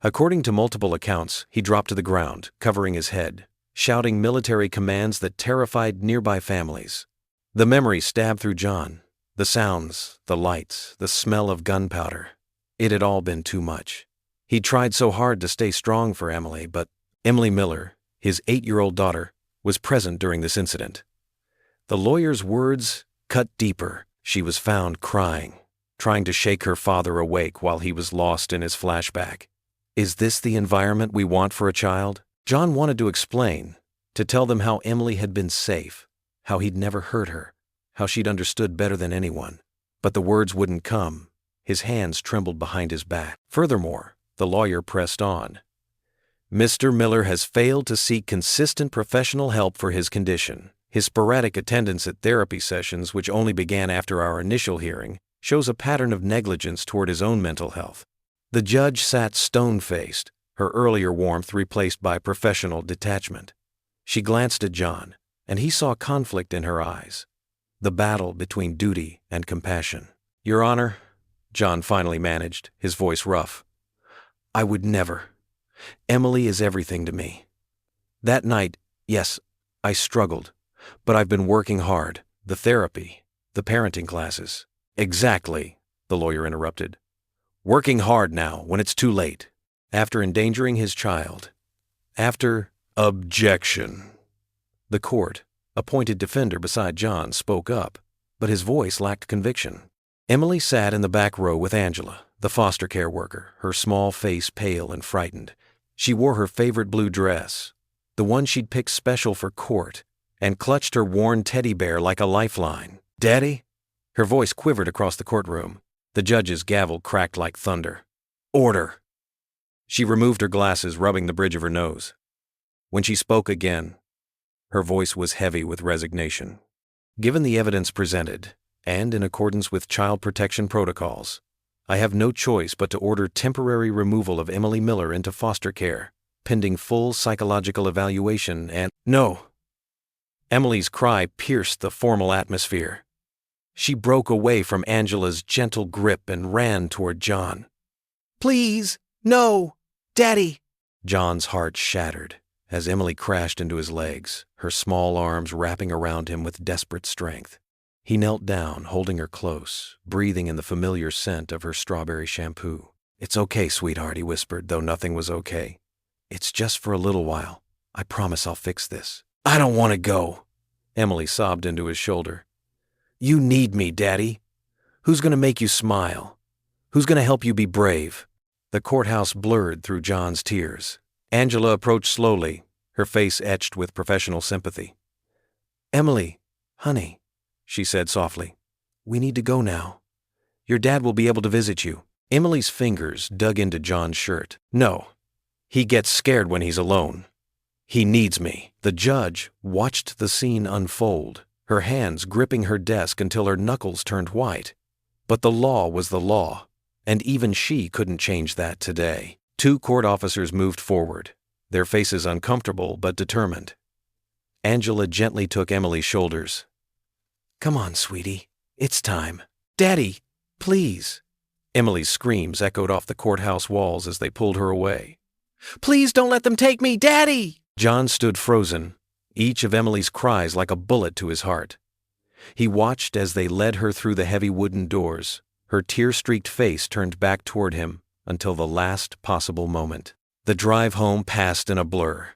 According to multiple accounts, he dropped to the ground, covering his head, shouting military commands that terrified nearby families. The memory stabbed through John. The sounds, the lights, the smell of gunpowder. It had all been too much. He tried so hard to stay strong for Emily, but Emily Miller, his 8-year-old daughter, was present during this incident. The lawyer's words cut deeper. She was found crying, trying to shake her father awake while he was lost in his flashback. Is this the environment we want for a child? John wanted to explain, to tell them how Emily had been safe, how he'd never hurt her, how she'd understood better than anyone. But the words wouldn't come. His hands trembled behind his back. Furthermore, the lawyer pressed on. "Mr. Miller has failed to seek consistent professional help for his condition. His sporadic attendance at therapy sessions, which only began after our initial hearing, shows a pattern of negligence toward his own mental health." The judge sat stone-faced, her earlier warmth replaced by professional detachment. She glanced at John, and he saw conflict in her eyes, the battle between duty and compassion. "Your Honor," John finally managed, his voice rough, "I would never. Emily is everything to me. That night, yes, I struggled, but I've been working hard. The therapy, the parenting classes." "Exactly," the lawyer interrupted. "Working hard now when it's too late. After endangering his child. After objection." The court, appointed defender beside John, spoke up, but his voice lacked conviction. Emily sat in the back row with Angela, the foster care worker, her small face pale and frightened. She wore her favorite blue dress, the one she'd picked special for court, and clutched her worn teddy bear like a lifeline. "Daddy?" Her voice quivered across the courtroom. The judge's gavel cracked like thunder. "Order." She removed her glasses, rubbing the bridge of her nose. When she spoke again, her voice was heavy with resignation. "Given the evidence presented, and in accordance with child protection protocols, I have no choice but to order temporary removal of Emily Miller into foster care, pending full psychological evaluation and— "No!" Emily's cry pierced the formal atmosphere. She broke away from Angela's gentle grip and ran toward John. "Please, no! Daddy!" John's heart shattered as Emily crashed into his legs, her small arms wrapping around him with desperate strength. He knelt down, holding her close, breathing in the familiar scent of her strawberry shampoo. "It's okay, sweetheart," he whispered, though nothing was okay. "It's just for a little while. I promise I'll fix this." "I don't want to go," Emily sobbed into his shoulder. You need me, Daddy. Who's gonna make you smile? Who's gonna help you be brave?" The courthouse blurred through John's tears. Angela approached slowly, her face etched with professional sympathy. "Emily, honey," she said softly, "we need to go now. Your dad will be able to visit you." Emily's fingers dug into John's shirt. "No. He gets scared when he's alone. He needs me." The judge watched the scene unfold, her hands gripping her desk until her knuckles turned white. But the law was the law, and even she couldn't change that today. 2 court officers moved forward, their faces uncomfortable but determined. Angela gently took Emily's shoulders. "Come on, sweetie. It's time." "Daddy, please." Emily's screams echoed off the courthouse walls as they pulled her away. Please don't let them take me, Daddy! John stood frozen, each of Emily's cries like a bullet to his heart. He watched as they led her through the heavy wooden doors, her tear-streaked face turned back toward him until the last possible moment. The drive home passed in a blur.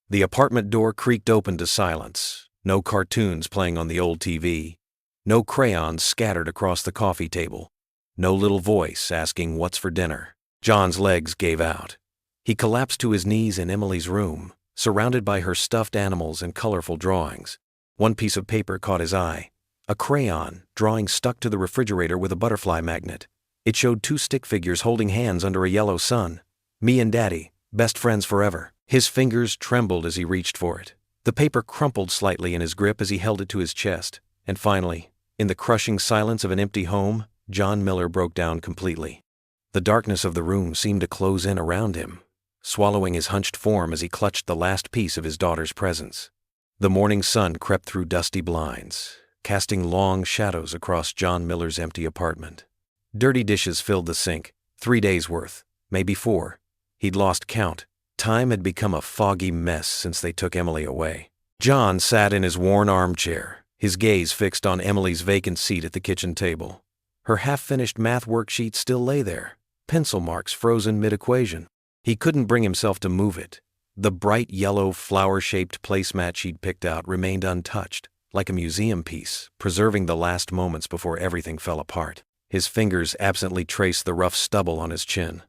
The apartment door creaked open to silence, no cartoons playing on the old TV, no crayons scattered across the coffee table, no little voice asking what's for dinner. John's legs gave out. He collapsed to his knees in Emily's room, surrounded by her stuffed animals and colorful drawings. One piece of paper caught his eye, a crayon drawing stuck to the refrigerator with a butterfly magnet. It showed 2 stick figures holding hands under a yellow sun. Me and Daddy, best friends forever. His fingers trembled as he reached for it. The paper crumpled slightly in his grip as he held it to his chest. And finally, in the crushing silence of an empty home, John Miller broke down completely. The darkness of the room seemed to close in around him, swallowing his hunched form as he clutched the last piece of his daughter's presence. The morning sun crept through dusty blinds, casting long shadows across John Miller's empty apartment. Dirty dishes filled the sink, 3 days' worth, maybe 4. He'd lost count. Time had become a foggy mess since they took Emily away. John sat in his worn armchair, his gaze fixed on Emily's vacant seat at the kitchen table. Her half-finished math worksheet still lay there, pencil marks frozen mid-equation. He couldn't bring himself to move it. The bright yellow flower-shaped placemat she'd picked out remained untouched, like a museum piece, preserving the last moments before everything fell apart. His fingers absently traced the rough stubble on his chin.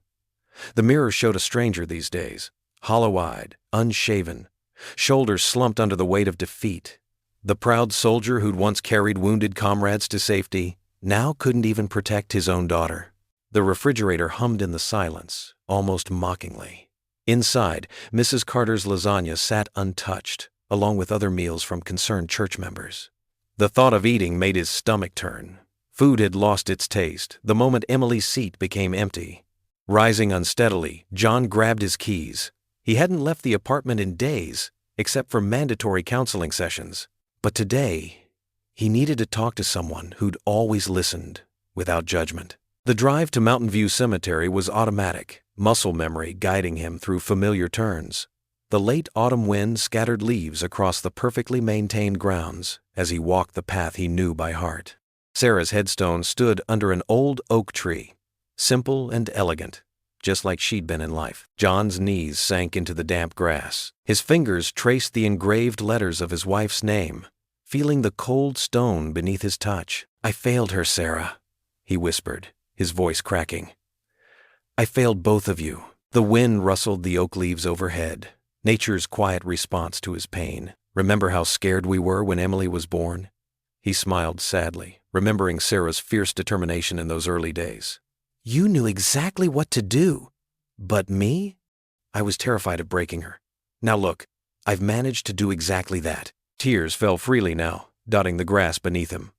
The mirror showed a stranger these days, hollow-eyed, unshaven, shoulders slumped under the weight of defeat. The proud soldier who'd once carried wounded comrades to safety now couldn't even protect his own daughter. The refrigerator hummed in the silence, almost mockingly. Inside, Mrs. Carter's lasagna sat untouched, along with other meals from concerned church members. The thought of eating made his stomach turn. Food had lost its taste the moment Emily's seat became empty. Rising unsteadily, John grabbed his keys. He hadn't left the apartment in days, except for mandatory counseling sessions. But today, he needed to talk to someone who'd always listened, without judgment. The drive to Mountain View Cemetery was automatic, muscle memory guiding him through familiar turns. The late autumn wind scattered leaves across the perfectly maintained grounds as he walked the path he knew by heart. Sarah's headstone stood under an old oak tree, simple and elegant, just like she'd been in life. John's knees sank into the damp grass. His fingers traced the engraved letters of his wife's name, feeling the cold stone beneath his touch. "I failed her, Sarah," he whispered, his voice cracking. "I failed both of you." The wind rustled the oak leaves overhead, nature's quiet response to his pain. "Remember how scared we were when Emily was born?" He smiled sadly, remembering Sarah's fierce determination in those early days. "You knew exactly what to do. But me? I was terrified of breaking her. Now look, I've managed to do exactly that." Tears fell freely now, dotting the grass beneath him.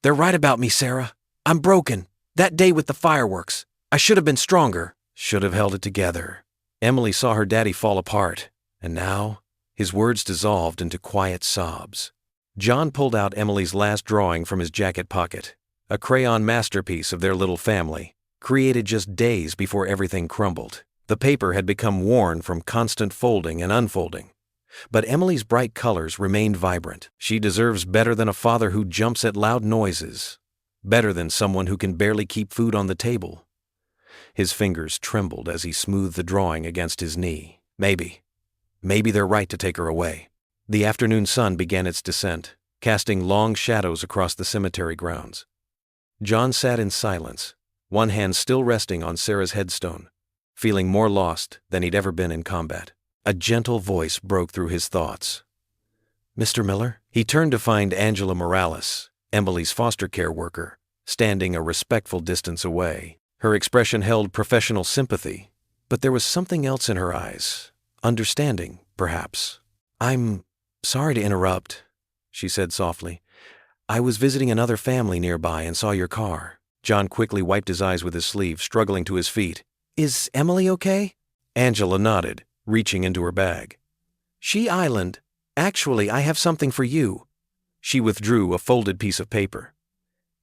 "They're right about me, Sarah. I'm broken. That day with the fireworks. I should have been stronger. Should have held it together." Emily saw her daddy fall apart, and now his words dissolved into quiet sobs. John pulled out Emily's last drawing from his jacket pocket, a crayon masterpiece of their little family, created just days before everything crumbled. The paper had become worn from constant folding and unfolding, but Emily's bright colors remained vibrant. She deserves better than a father who jumps at loud noises, better than someone who can barely keep food on the table. His fingers trembled as he smoothed the drawing against his knee. Maybe they're right to take her away. The afternoon sun began its descent, casting long shadows across the cemetery grounds. John sat in silence, one hand still resting on Sarah's headstone, feeling more lost than he'd ever been in combat. A gentle voice broke through his thoughts. "Mr. Miller?" He turned to find Angela Morales, Emily's foster care worker, standing a respectful distance away. Her expression held professional sympathy, but there was something else in her eyes. Understanding, perhaps. "I'm sorry to interrupt," she said softly. "I was visiting another family nearby and saw your car." John quickly wiped his eyes with his sleeve, struggling to his feet. "Is Emily okay?" Angela nodded, reaching into her bag. "She Island. Actually, I have something for you." She withdrew a folded piece of paper.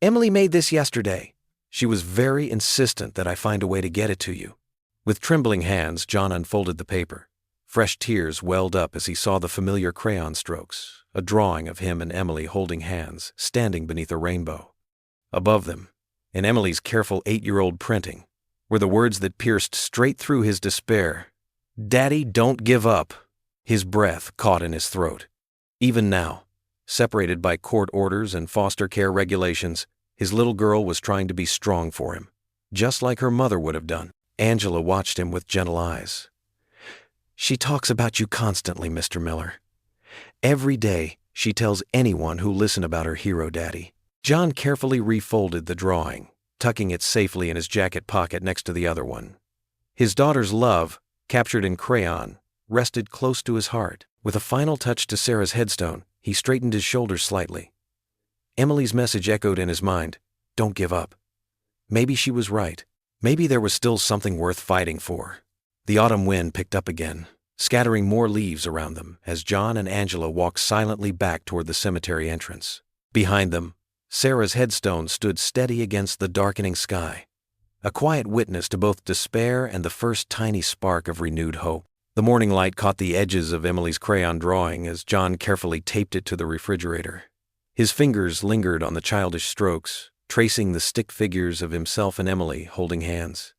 "Emily made this yesterday. She was very insistent that I find a way to get it to you." With trembling hands, John unfolded the paper. Fresh tears welled up as he saw the familiar crayon strokes, a drawing of him and Emily holding hands, standing beneath a rainbow. Above them, in Emily's careful 8-year-old printing, were the words that pierced straight through his despair. "Daddy, don't give up." His breath caught in his throat. Even now, separated by court orders and foster care regulations, his little girl was trying to be strong for him, just like her mother would have done. Angela watched him with gentle eyes. "She talks about you constantly, Mr. Miller. Every day, she tells anyone who'll listen about her hero daddy." John carefully refolded the drawing, tucking it safely in his jacket pocket next to the other one. His daughter's love, captured in crayon, rested close to his heart. With a final touch to Sarah's headstone, he straightened his shoulders slightly. Emily's message echoed in his mind, "Don't give up." Maybe she was right. Maybe there was still something worth fighting for. The autumn wind picked up again, scattering more leaves around them as John and Angela walked silently back toward the cemetery entrance. Behind them, Sarah's headstone stood steady against the darkening sky, a quiet witness to both despair and the first tiny spark of renewed hope. The morning light caught the edges of Emily's crayon drawing as John carefully taped it to the refrigerator. His fingers lingered on the childish strokes, tracing the stick figures of himself and Emily holding hands.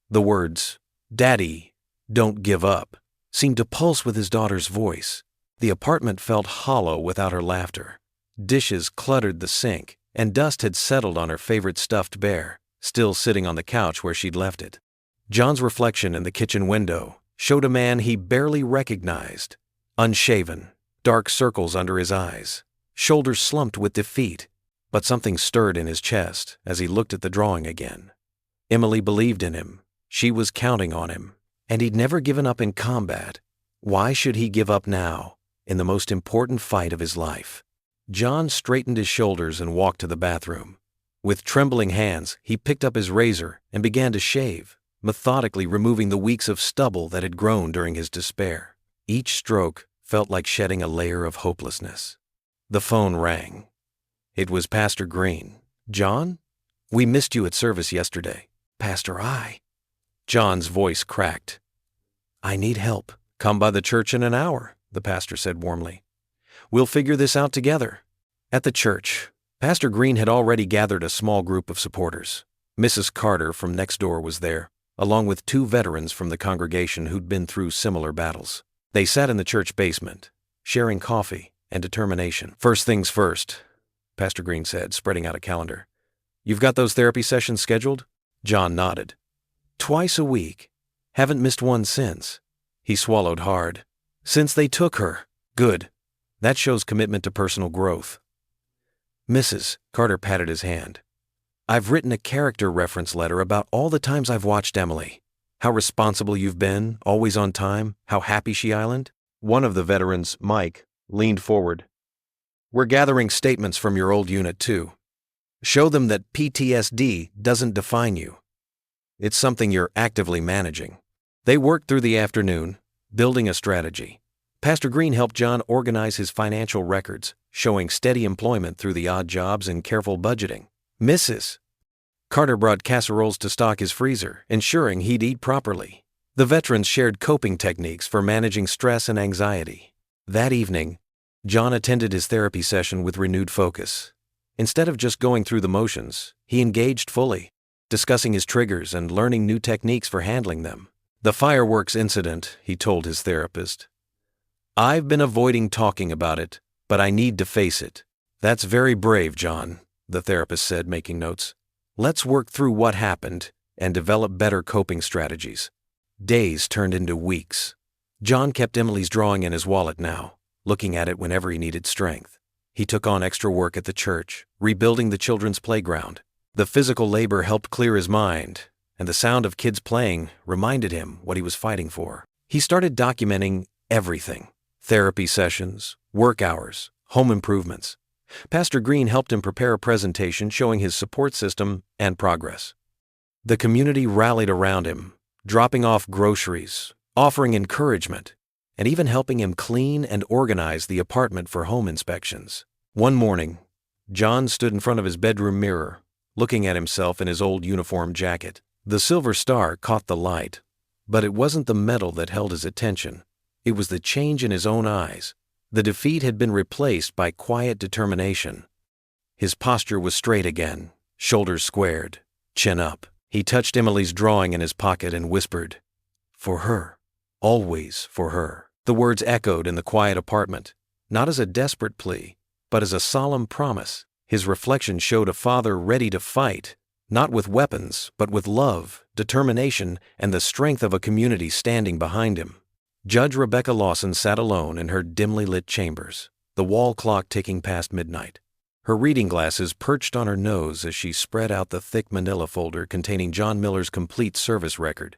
The words, "Daddy, don't give up," seemed to pulse with his daughter's voice. The apartment felt hollow without her laughter. Dishes cluttered the sink, and dust had settled on her favorite stuffed bear, still sitting on the couch where she'd left it. John's reflection in the kitchen window showed a man he barely recognized, unshaven, dark circles under his eyes, shoulders slumped with defeat, but something stirred in his chest as he looked at the drawing again. Emily believed in him. She was counting on him, and he'd never given up in combat. Why should he give up now, in the most important fight of his life? John straightened his shoulders and walked to the bathroom. With trembling hands, he picked up his razor and began to shave, methodically removing the weeks of stubble that had grown during his despair. Each stroke felt like shedding a layer of hopelessness. The phone rang. It was Pastor Green. "John? We missed you at service yesterday." "Pastor, John's voice cracked. "I need help." "Come by the church in an hour," the pastor said warmly. "We'll figure this out together." At the church, Pastor Green had already gathered a small group of supporters. Mrs. Carter from next door was there, along with 2 veterans from the congregation who'd been through similar battles. They sat in the church basement, sharing coffee and determination. "First things first," Pastor Green said, spreading out a calendar. "You've got those therapy sessions scheduled?" John nodded. "Twice a week. Haven't missed one since." He swallowed hard. "Since they took her." "Good. That shows commitment to personal growth." "Mrs." Carter patted his hand. "I've written a character reference letter about all the times I've watched Emily. How responsible you've been, always on time, how happy she Island." One of the veterans, Mike, leaned forward. "We're gathering statements from your old unit, too. Show them that PTSD doesn't define you. It's something you're actively managing." They worked through the afternoon, building a strategy. Pastor Green helped John organize his financial records, showing steady employment through the odd jobs and careful budgeting. Mrs. Carter brought casseroles to stock his freezer, ensuring he'd eat properly. The veterans shared coping techniques for managing stress and anxiety. That evening, John attended his therapy session with renewed focus. Instead of just going through the motions, he engaged fully, discussing his triggers and learning new techniques for handling them. "The fireworks incident," he told his therapist. "I've been avoiding talking about it, but I need to face it. "That's very brave, John," the therapist said, making notes. "Let's work through what happened and develop better coping strategies." Days turned into weeks. John kept Emily's drawing in his wallet now, looking at it whenever he needed strength. He took on extra work at the church, rebuilding the children's playground. The physical labor helped clear his mind, and the sound of kids playing reminded him what he was fighting for. He started documenting everything: therapy sessions, work hours, home improvements. Pastor Green helped him prepare a presentation showing his support system and progress. The community rallied around him, dropping off groceries, offering encouragement, and even helping him clean and organize the apartment for home inspections. One morning, John stood in front of his bedroom mirror, looking at himself in his old uniform jacket. The silver star caught the light, but it wasn't the medal that held his attention. It was the change in his own eyes. The defeat had been replaced by quiet determination. His posture was straight again, shoulders squared, chin up. He touched Emily's drawing in his pocket and whispered, "For her, always for her." The words echoed in the quiet apartment, not as a desperate plea, but as a solemn promise. His reflection showed a father ready to fight, not with weapons, but with love, determination, and the strength of a community standing behind him. Judge Rebecca Lawson sat alone in her dimly lit chambers, the wall clock ticking past midnight. Her reading glasses perched on her nose as she spread out the thick manila folder containing John Miller's complete service record.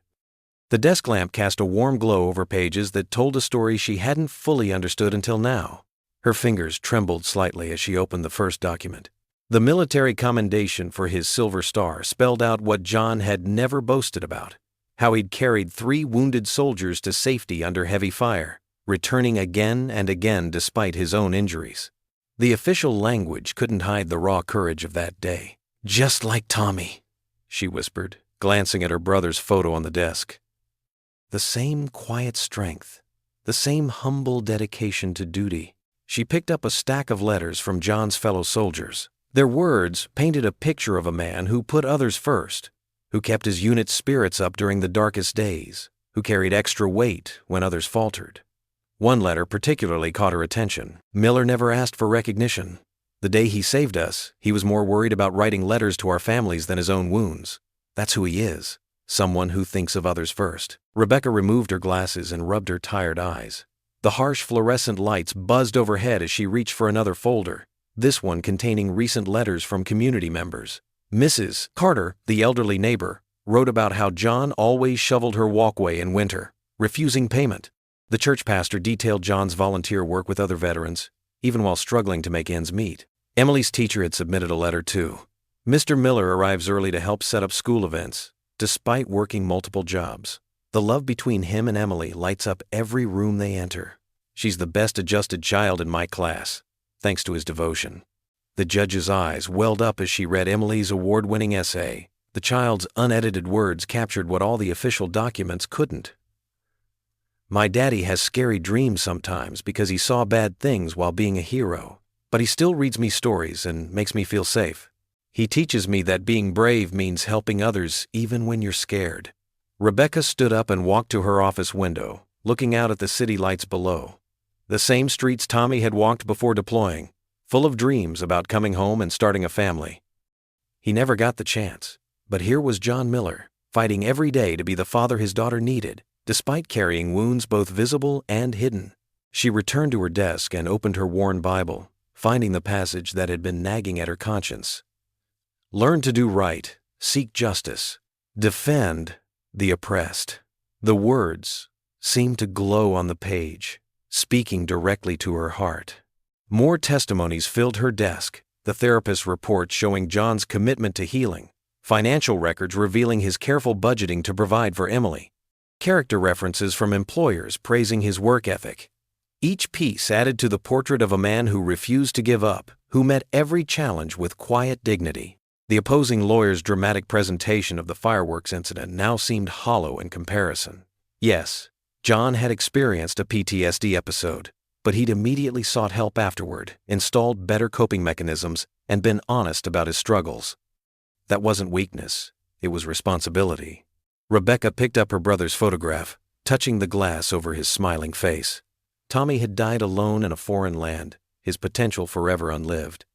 The desk lamp cast a warm glow over pages that told a story she hadn't fully understood until now. Her fingers trembled slightly as she opened the first document. The military commendation for his Silver Star spelled out what John had never boasted about: how he'd carried 3 wounded soldiers to safety under heavy fire, returning again and again despite his own injuries. The official language couldn't hide the raw courage of that day. "Just like Tommy," she whispered, glancing at her brother's photo on the desk. The same quiet strength, the same humble dedication to duty. She picked up a stack of letters from John's fellow soldiers. Their words painted a picture of a man who put others first, who kept his unit's spirits up during the darkest days, who carried extra weight when others faltered. One letter particularly caught her attention. "Miller never asked for recognition. The day he saved us, he was more worried about writing letters to our families than his own wounds. That's who he is, someone who thinks of others first." Rebecca removed her glasses and rubbed her tired eyes. The harsh fluorescent lights buzzed overhead as she reached for another folder, this one containing recent letters from community members. Mrs. Carter, the elderly neighbor, wrote about how John always shoveled her walkway in winter, refusing payment. The church pastor detailed John's volunteer work with other veterans, even while struggling to make ends meet. Emily's teacher had submitted a letter too. "Mr. Miller arrives early to help set up school events, despite working multiple jobs. The love between him and Emily lights up every room they enter. She's the best adjusted child in my class, thanks to his devotion." The judge's eyes welled up as she read Emily's award-winning essay. The child's unedited words captured what all the official documents couldn't. "My daddy has scary dreams sometimes because he saw bad things while being a hero, but he still reads me stories and makes me feel safe. He teaches me that being brave means helping others even when you're scared." Rebecca stood up and walked to her office window, looking out at the city lights below. The same streets Tommy had walked before deploying, full of dreams about coming home and starting a family. He never got the chance, but here was John Miller, fighting every day to be the father his daughter needed, despite carrying wounds both visible and hidden. She returned to her desk and opened her worn Bible, finding the passage that had been nagging at her conscience. "Learn to do right, seek justice, defend the oppressed." The words seemed to glow on the page, speaking directly to her heart. More testimonies filled her desk, the therapist's report showing John's commitment to healing, financial records revealing his careful budgeting to provide for Emily, character references from employers praising his work ethic. Each piece added to the portrait of a man who refused to give up, who met every challenge with quiet dignity. The opposing lawyer's dramatic presentation of the fireworks incident now seemed hollow in comparison. Yes, John had experienced a PTSD episode, but he'd immediately sought help afterward, installed better coping mechanisms, and been honest about his struggles. That wasn't weakness, it was responsibility. Rebecca picked up her brother's photograph, touching the glass over his smiling face. Tommy had died alone in a foreign land, his potential forever unlived.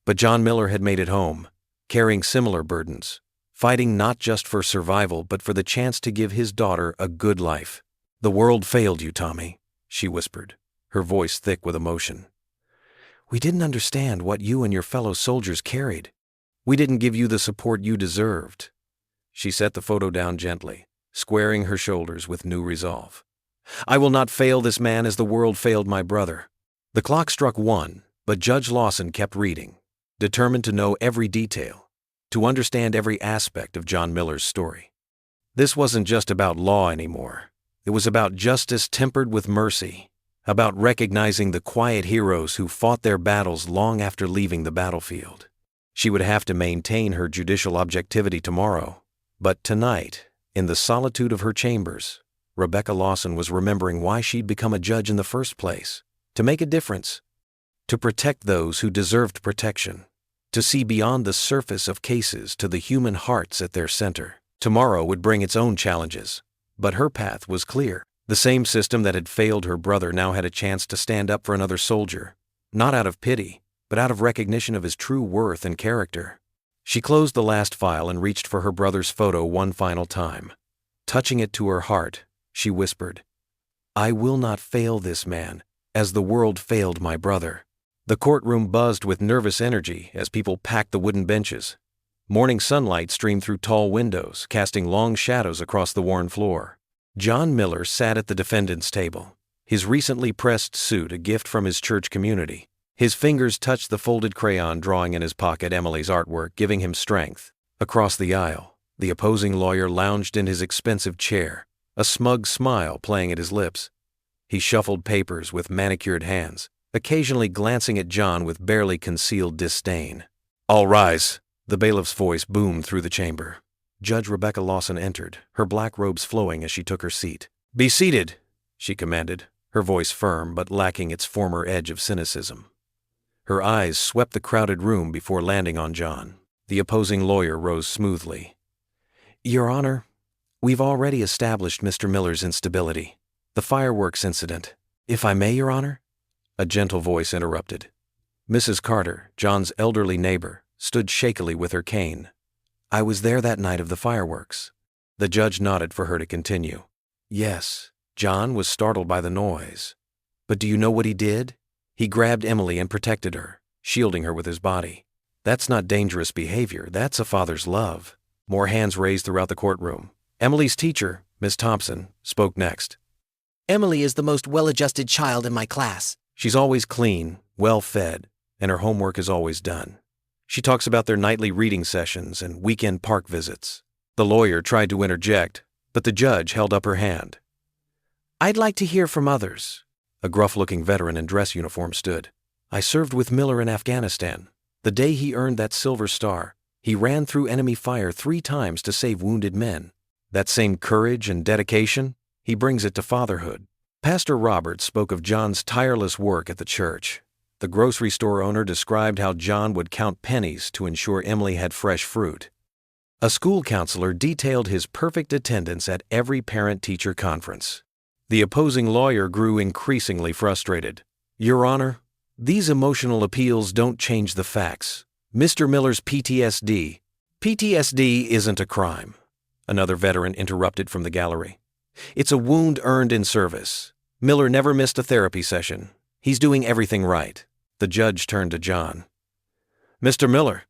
But John Miller had made it home, carrying similar burdens, fighting not just for survival but for the chance to give his daughter a good life. "The world failed you, Tommy," she whispered, her voice thick with emotion. "We didn't understand what you and your fellow soldiers carried. We didn't give you the support you deserved." She set the photo down gently, squaring her shoulders with new resolve. "I will not fail this man as the world failed my brother." The clock struck 1, but Judge Lawson kept reading, determined to know every detail, to understand every aspect of John Miller's story. This wasn't just about law anymore. It was about justice tempered with mercy, about recognizing the quiet heroes who fought their battles long after leaving the battlefield. She would have to maintain her judicial objectivity tomorrow, but tonight, in the solitude of her chambers, Rebecca Lawson was remembering why she'd become a judge in the first place: to make a difference, to protect those who deserved protection, to see beyond the surface of cases to the human hearts at their center. Tomorrow would bring its own challenges, but her path was clear. The same system that had failed her brother now had a chance to stand up for another soldier, not out of pity, but out of recognition of his true worth and character. She closed the last file and reached for her brother's photo one final time. Touching it to her heart, she whispered, "I will not fail this man, as the world failed my brother." The courtroom buzzed with nervous energy as people packed the wooden benches. Morning sunlight streamed through tall windows, casting long shadows across the worn floor. John Miller sat at the defendant's table, his recently pressed suit a gift from his church community. His fingers touched the folded crayon drawing in his pocket, Emily's artwork, giving him strength. Across the aisle, the opposing lawyer lounged in his expensive chair, a smug smile playing at his lips. He shuffled papers with manicured hands, occasionally glancing at John with barely concealed disdain. "All rise," the bailiff's voice boomed through the chamber. Judge Rebecca Lawson entered, her black robes flowing as she took her seat. "Be seated," she commanded, her voice firm but lacking its former edge of cynicism. Her eyes swept the crowded room before landing on John. The opposing lawyer rose smoothly. "Your Honor, we've already established Mr. Miller's instability. The fireworks incident. If I may, Your Honor?" A gentle voice interrupted. Mrs. Carter, John's elderly neighbor, stood shakily with her cane. "I was there that night of the fireworks." The judge nodded for her to continue. "Yes." John was startled by the noise. "But do you know what he did? He grabbed Emily and protected her, shielding her with his body. That's not dangerous behavior, that's a father's love." More hands raised throughout the courtroom. Emily's teacher, Miss Thompson, spoke next. Emily is the most well-adjusted child in my class. She's always clean, well-fed, and her homework is always done. She talks about their nightly reading sessions and weekend park visits. The lawyer tried to interject, but the judge held up her hand. "I'd like to hear from others." A gruff-looking veteran in dress uniform stood. "I served with Miller in Afghanistan. The day he earned that Silver Star, he ran through enemy fire 3 times to save wounded men. That same courage and dedication, he brings it to fatherhood." Pastor Roberts spoke of John's tireless work at the church. The grocery store owner described how John would count pennies to ensure Emily had fresh fruit. A school counselor detailed his perfect attendance at every parent-teacher conference. The opposing lawyer grew increasingly frustrated. "Your Honor, these emotional appeals don't change the facts. Mr. Miller's PTSD." "PTSD isn't a crime," another veteran interrupted from the gallery. "It's a wound earned in service. Miller never missed a therapy session. He's doing everything right." The judge turned to John. "Mr. Miller,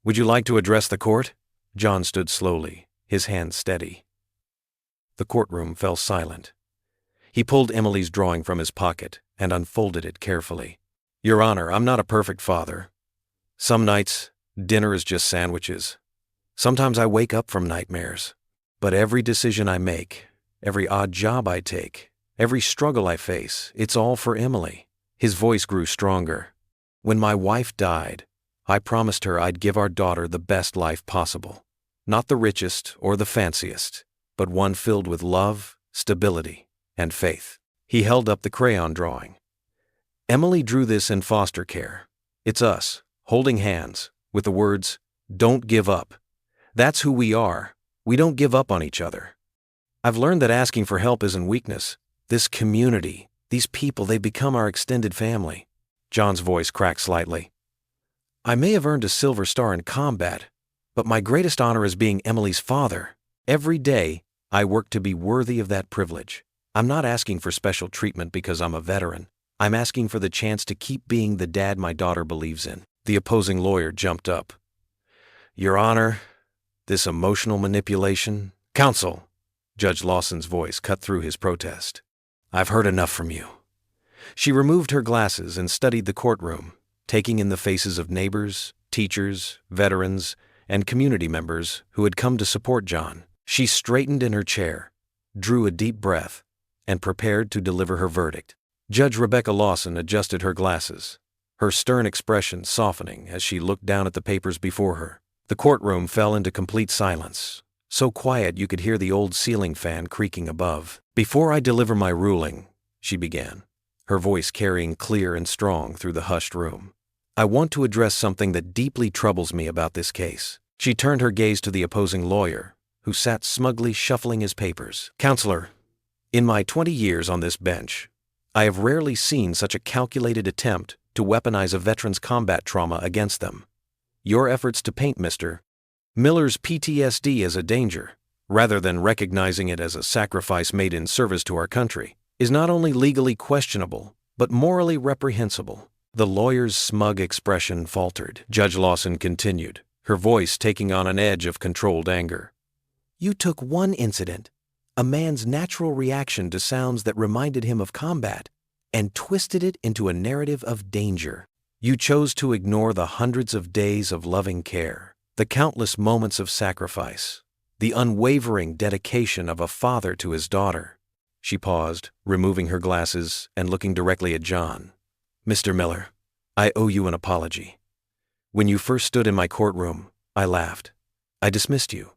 would you like to address the court?" John stood slowly, his hands steady. The courtroom fell silent. He pulled Emily's drawing from his pocket and unfolded it carefully. "Your Honor, I'm not a perfect father. Some nights, dinner is just sandwiches. Sometimes I wake up from nightmares. But every decision I make, every odd job I take, every struggle I face, it's all for Emily." His voice grew stronger. "When my wife died, I promised her I'd give our daughter the best life possible. Not the richest or the fanciest, but one filled with love, stability, and faith." He held up the crayon drawing. "Emily drew this in foster care. It's us, holding hands, with the words, 'Don't give up.' That's who we are. We don't give up on each other. I've learned that asking for help isn't weakness. This community, these people, they become our extended family." John's voice cracked slightly. I may have earned a Silver Star in combat, but my greatest honor is being Emily's father. Every day, I work to be worthy of that privilege. I'm not asking for special treatment because I'm a veteran. I'm asking for the chance to keep being the dad my daughter believes in." The opposing lawyer jumped up. "Your Honor, this emotional manipulation—" "Counsel," Judge Lawson's voice cut through his protest. "I've heard enough from you." She removed her glasses and studied the courtroom, taking in the faces of neighbors, teachers, veterans, and community members who had come to support John. She straightened in her chair, drew a deep breath, and prepared to deliver her verdict. Judge Rebecca Lawson adjusted her glasses, her stern expression softening as she looked down at the papers before her. The courtroom fell into complete silence, so quiet you could hear the old ceiling fan creaking above. "Before I deliver my ruling," she began, her voice carrying clear and strong through the hushed room, "I want to address something that deeply troubles me about this case." She turned her gaze to the opposing lawyer, who sat smugly shuffling his papers. "Counselor, in my 20 years on this bench, I have rarely seen such a calculated attempt to weaponize a veteran's combat trauma against them. Your efforts to paint Mr. Miller's PTSD as a danger, rather than recognizing it as a sacrifice made in service to our country, is not only legally questionable, but morally reprehensible." The lawyer's smug expression faltered. Judge Lawson continued, her voice taking on an edge of controlled anger. "You took one incident, a man's natural reaction to sounds that reminded him of combat, and twisted it into a narrative of danger. You chose to ignore the hundreds of days of loving care, the countless moments of sacrifice, the unwavering dedication of a father to his daughter." She paused, removing her glasses and looking directly at John. "Mr. Miller, I owe you an apology. When you first stood in my courtroom, I laughed. I dismissed you.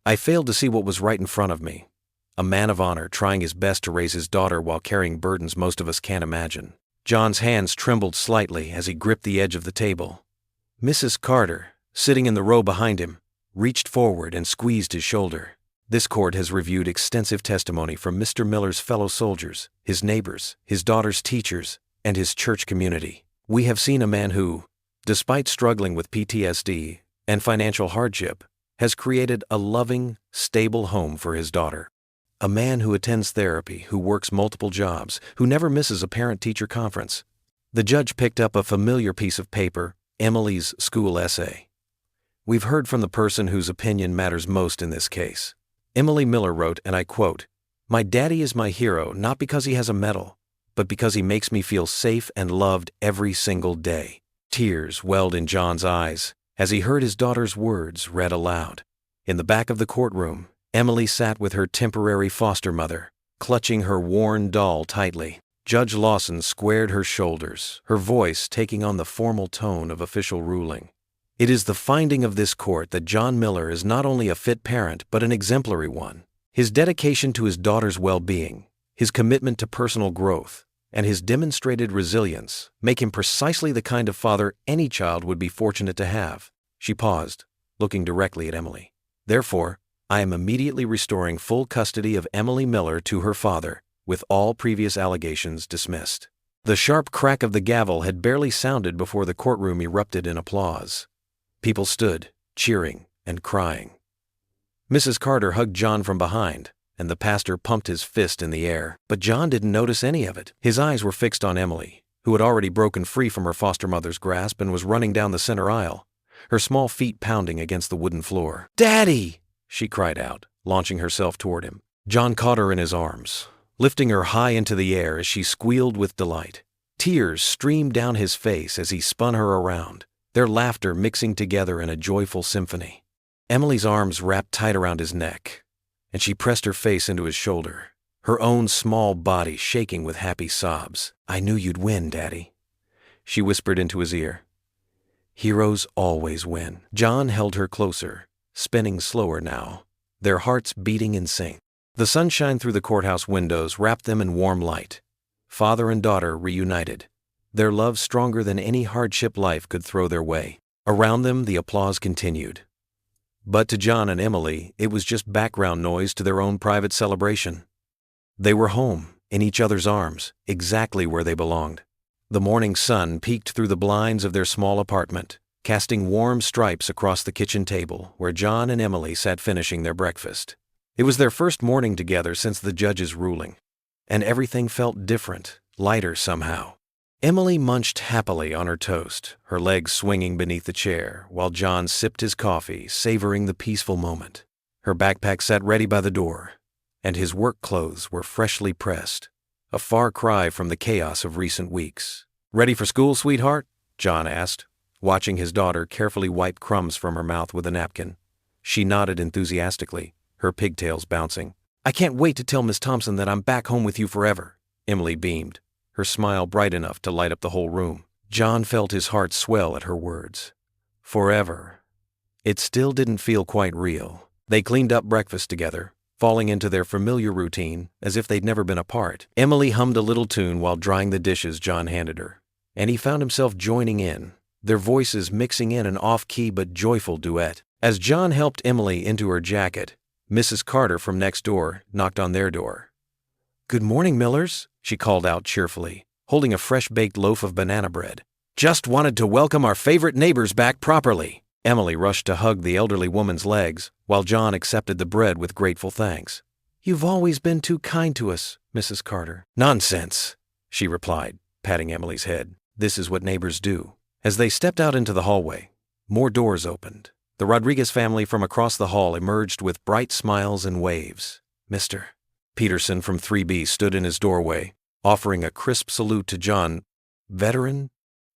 I failed to see what was right in front of me. A man of honor trying his best to raise his daughter while carrying burdens most of us can't imagine." John's hands trembled slightly as he gripped the edge of the table. Mrs. Carter, sitting in the row behind him, reached forward and squeezed his shoulder. "This court has reviewed extensive testimony from Mr. Miller's fellow soldiers, his neighbors, his daughter's teachers, and his church community. We have seen a man who, despite struggling with PTSD and financial hardship, has created a loving, stable home for his daughter. A man who attends therapy, who works multiple jobs, who never misses a parent-teacher conference." The judge picked up a familiar piece of paper, Emily's school essay. "We've heard from the person whose opinion matters most in this case." Emily Miller wrote, and I quote, "My daddy is my hero not because he has a medal, but because he makes me feel safe and loved every single day." Tears welled in John's eyes as he heard his daughter's words read aloud. In the back of the courtroom, Emily sat with her temporary foster mother, clutching her worn doll tightly. Judge Lawson squared her shoulders, her voice taking on the formal tone of official ruling. "It is the finding of this court that John Miller is not only a fit parent but an exemplary one. His dedication to his daughter's well-being, his commitment to personal growth, and his demonstrated resilience make him precisely the kind of father any child would be fortunate to have." She paused, looking directly at Emily. "Therefore, I am immediately restoring full custody of Emily Miller to her father, with all previous allegations dismissed." The sharp crack of the gavel had barely sounded before the courtroom erupted in applause. People stood, cheering and crying. Mrs. Carter hugged John from behind, and the pastor pumped his fist in the air. But John didn't notice any of it. His eyes were fixed on Emily, who had already broken free from her foster mother's grasp and was running down the center aisle, her small feet pounding against the wooden floor. "Daddy!" she cried out, launching herself toward him. John caught her in his arms, lifting her high into the air as she squealed with delight. Tears streamed down his face as he spun her around, their laughter mixing together in a joyful symphony. Emily's arms wrapped tight around his neck, and she pressed her face into his shoulder, her own small body shaking with happy sobs. "I knew you'd win, Daddy," she whispered into his ear. "Heroes always win." John held her closer, spinning slower now, their hearts beating in sync. The sunshine through the courthouse windows wrapped them in warm light. Father and daughter reunited, their love stronger than any hardship life could throw their way. Around them, the applause continued. But to John and Emily, it was just background noise to their own private celebration. They were home, in each other's arms, exactly where they belonged. The morning sun peeked through the blinds of their small apartment, casting warm stripes across the kitchen table where John and Emily sat finishing their breakfast. It was their first morning together since the judge's ruling, and everything felt different, lighter somehow. Emily munched happily on her toast, her legs swinging beneath the chair, while John sipped his coffee, savoring the peaceful moment. Her backpack sat ready by the door, and his work clothes were freshly pressed, a far cry from the chaos of recent weeks. "Ready for school, sweetheart?" John asked, watching his daughter carefully wipe crumbs from her mouth with a napkin. She nodded enthusiastically, her pigtails bouncing. "I can't wait to tell Miss Thompson that I'm back home with you forever," Emily beamed, her smile bright enough to light up the whole room. John felt his heart swell at her words. Forever. It still didn't feel quite real. They cleaned up breakfast together, falling into their familiar routine as if they'd never been apart. Emily hummed a little tune while drying the dishes John handed her, and he found himself joining in, their voices mixing in an off-key but joyful duet. As John helped Emily into her jacket, Mrs. Carter from next door knocked on their door. "Good morning, Millers," she called out cheerfully, holding a fresh-baked loaf of banana bread. "Just wanted to welcome our favorite neighbors back properly." Emily rushed to hug the elderly woman's legs, while John accepted the bread with grateful thanks. "You've always been too kind to us, Mrs. Carter." "Nonsense," she replied, patting Emily's head. "This is what neighbors do." As they stepped out into the hallway, more doors opened. The Rodriguez family from across the hall emerged with bright smiles and waves. Mr. Peterson from 3B stood in his doorway, offering a crisp salute to John, veteran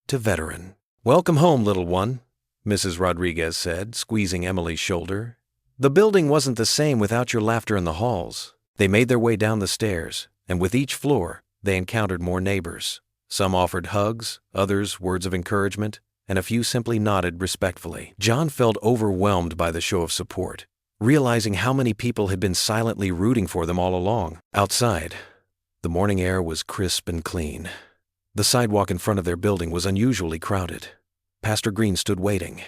to veteran. "Welcome home, little one," Mrs. Rodriguez said, squeezing Emily's shoulder. "The building wasn't the same without your laughter in the halls." They made their way down the stairs, and with each floor, they encountered more neighbors. Some offered hugs, others words of encouragement, and a few simply nodded respectfully. John felt overwhelmed by the show of support, realizing how many people had been silently rooting for them all along. Outside, the morning air was crisp and clean. The sidewalk in front of their building was unusually crowded. Pastor Green stood waiting,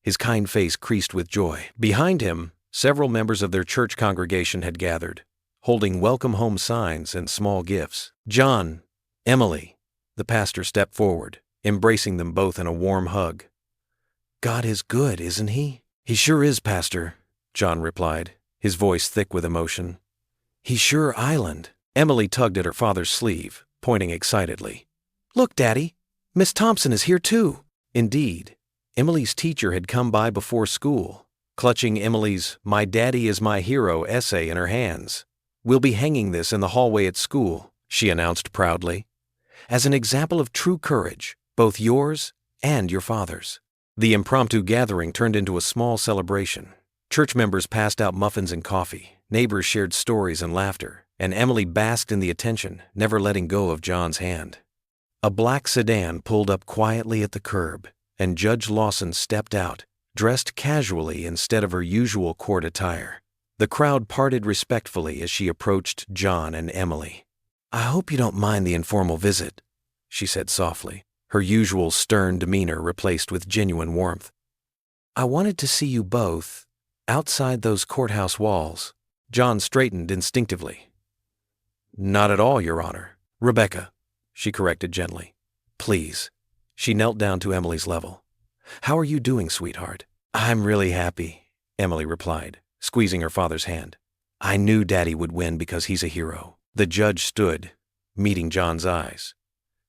his kind face creased with joy. Behind him, several members of their church congregation had gathered, holding welcome home signs and small gifts. John, Emily, the pastor stepped forward, embracing them both in a warm hug. "God is good, isn't he?" "He sure is, Pastor," John replied, his voice thick with emotion. "He's sure island." Emily tugged at her father's sleeve, pointing excitedly. "Look, Daddy, Miss Thompson is here too." Indeed, Emily's teacher had come by before school, clutching Emily's "My Daddy is My Hero" essay in her hands. "We'll be hanging this in the hallway at school," she announced proudly, "as an example of true courage, both yours and your father's." The impromptu gathering turned into a small celebration. Church members passed out muffins and coffee, neighbors shared stories and laughter, and Emily basked in the attention, never letting go of John's hand. A black sedan pulled up quietly at the curb, and Judge Lawson stepped out, dressed casually instead of her usual court attire. The crowd parted respectfully as she approached John and Emily. "I hope you don't mind the informal visit," she said softly, her usual stern demeanor replaced with genuine warmth. "I wanted to see you both, outside those courthouse walls." John straightened instinctively. "Not at all, Your Honor. Rebecca," she corrected gently. "Please." She knelt down to Emily's level. "How are you doing, sweetheart?" "I'm really happy," Emily replied, squeezing her father's hand. "I knew Daddy would win because he's a hero." The judge stood, meeting John's eyes.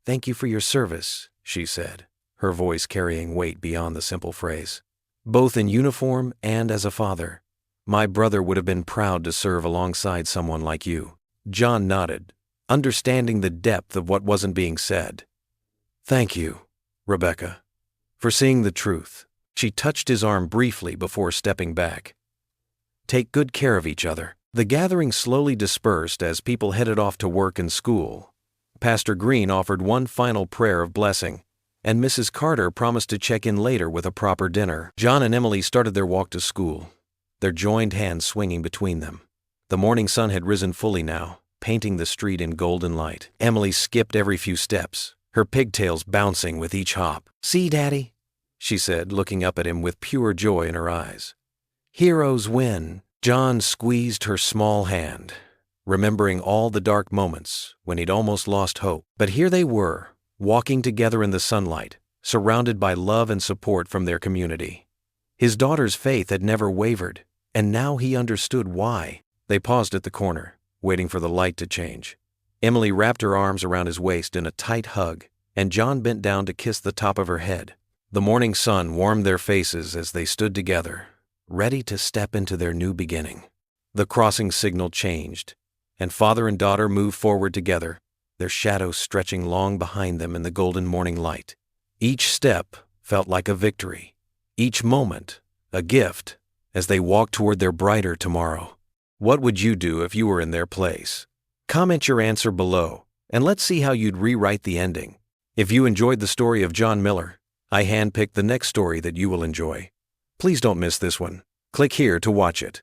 "Thank you for your service," she said, her voice carrying weight beyond the simple phrase. "Both in uniform and as a father, my brother would have been proud to serve alongside someone like you." John nodded, understanding the depth of what wasn't being said. "Thank you, Rebecca, for seeing the truth." She touched his arm briefly before stepping back. "Take good care of each other." The gathering slowly dispersed as people headed off to work and school. Pastor Green offered one final prayer of blessing, and Mrs. Carter promised to check in later with a proper dinner. John and Emily started their walk to school, their joined hands swinging between them. The morning sun had risen fully now, painting the street in golden light. Emily skipped every few steps, her pigtails bouncing with each hop. "See, Daddy?" she said, looking up at him with pure joy in her eyes. "Heroes win." John squeezed her small hand, remembering all the dark moments when he'd almost lost hope. But here they were, walking together in the sunlight, surrounded by love and support from their community. His daughter's faith had never wavered, and now he understood why. They paused at the corner, waiting for the light to change. Emily wrapped her arms around his waist in a tight hug, and John bent down to kiss the top of her head. The morning sun warmed their faces as they stood together, ready to step into their new beginning. The crossing signal changed, and father and daughter moved forward together, their shadows stretching long behind them in the golden morning light. Each step felt like a victory, each moment a gift, as they walked toward their brighter tomorrow. What would you do if you were in their place? Comment your answer below, and let's see how you'd rewrite the ending. If you enjoyed the story of John Miller, I handpicked the next story that you will enjoy. Please don't miss this one. Click here to watch it.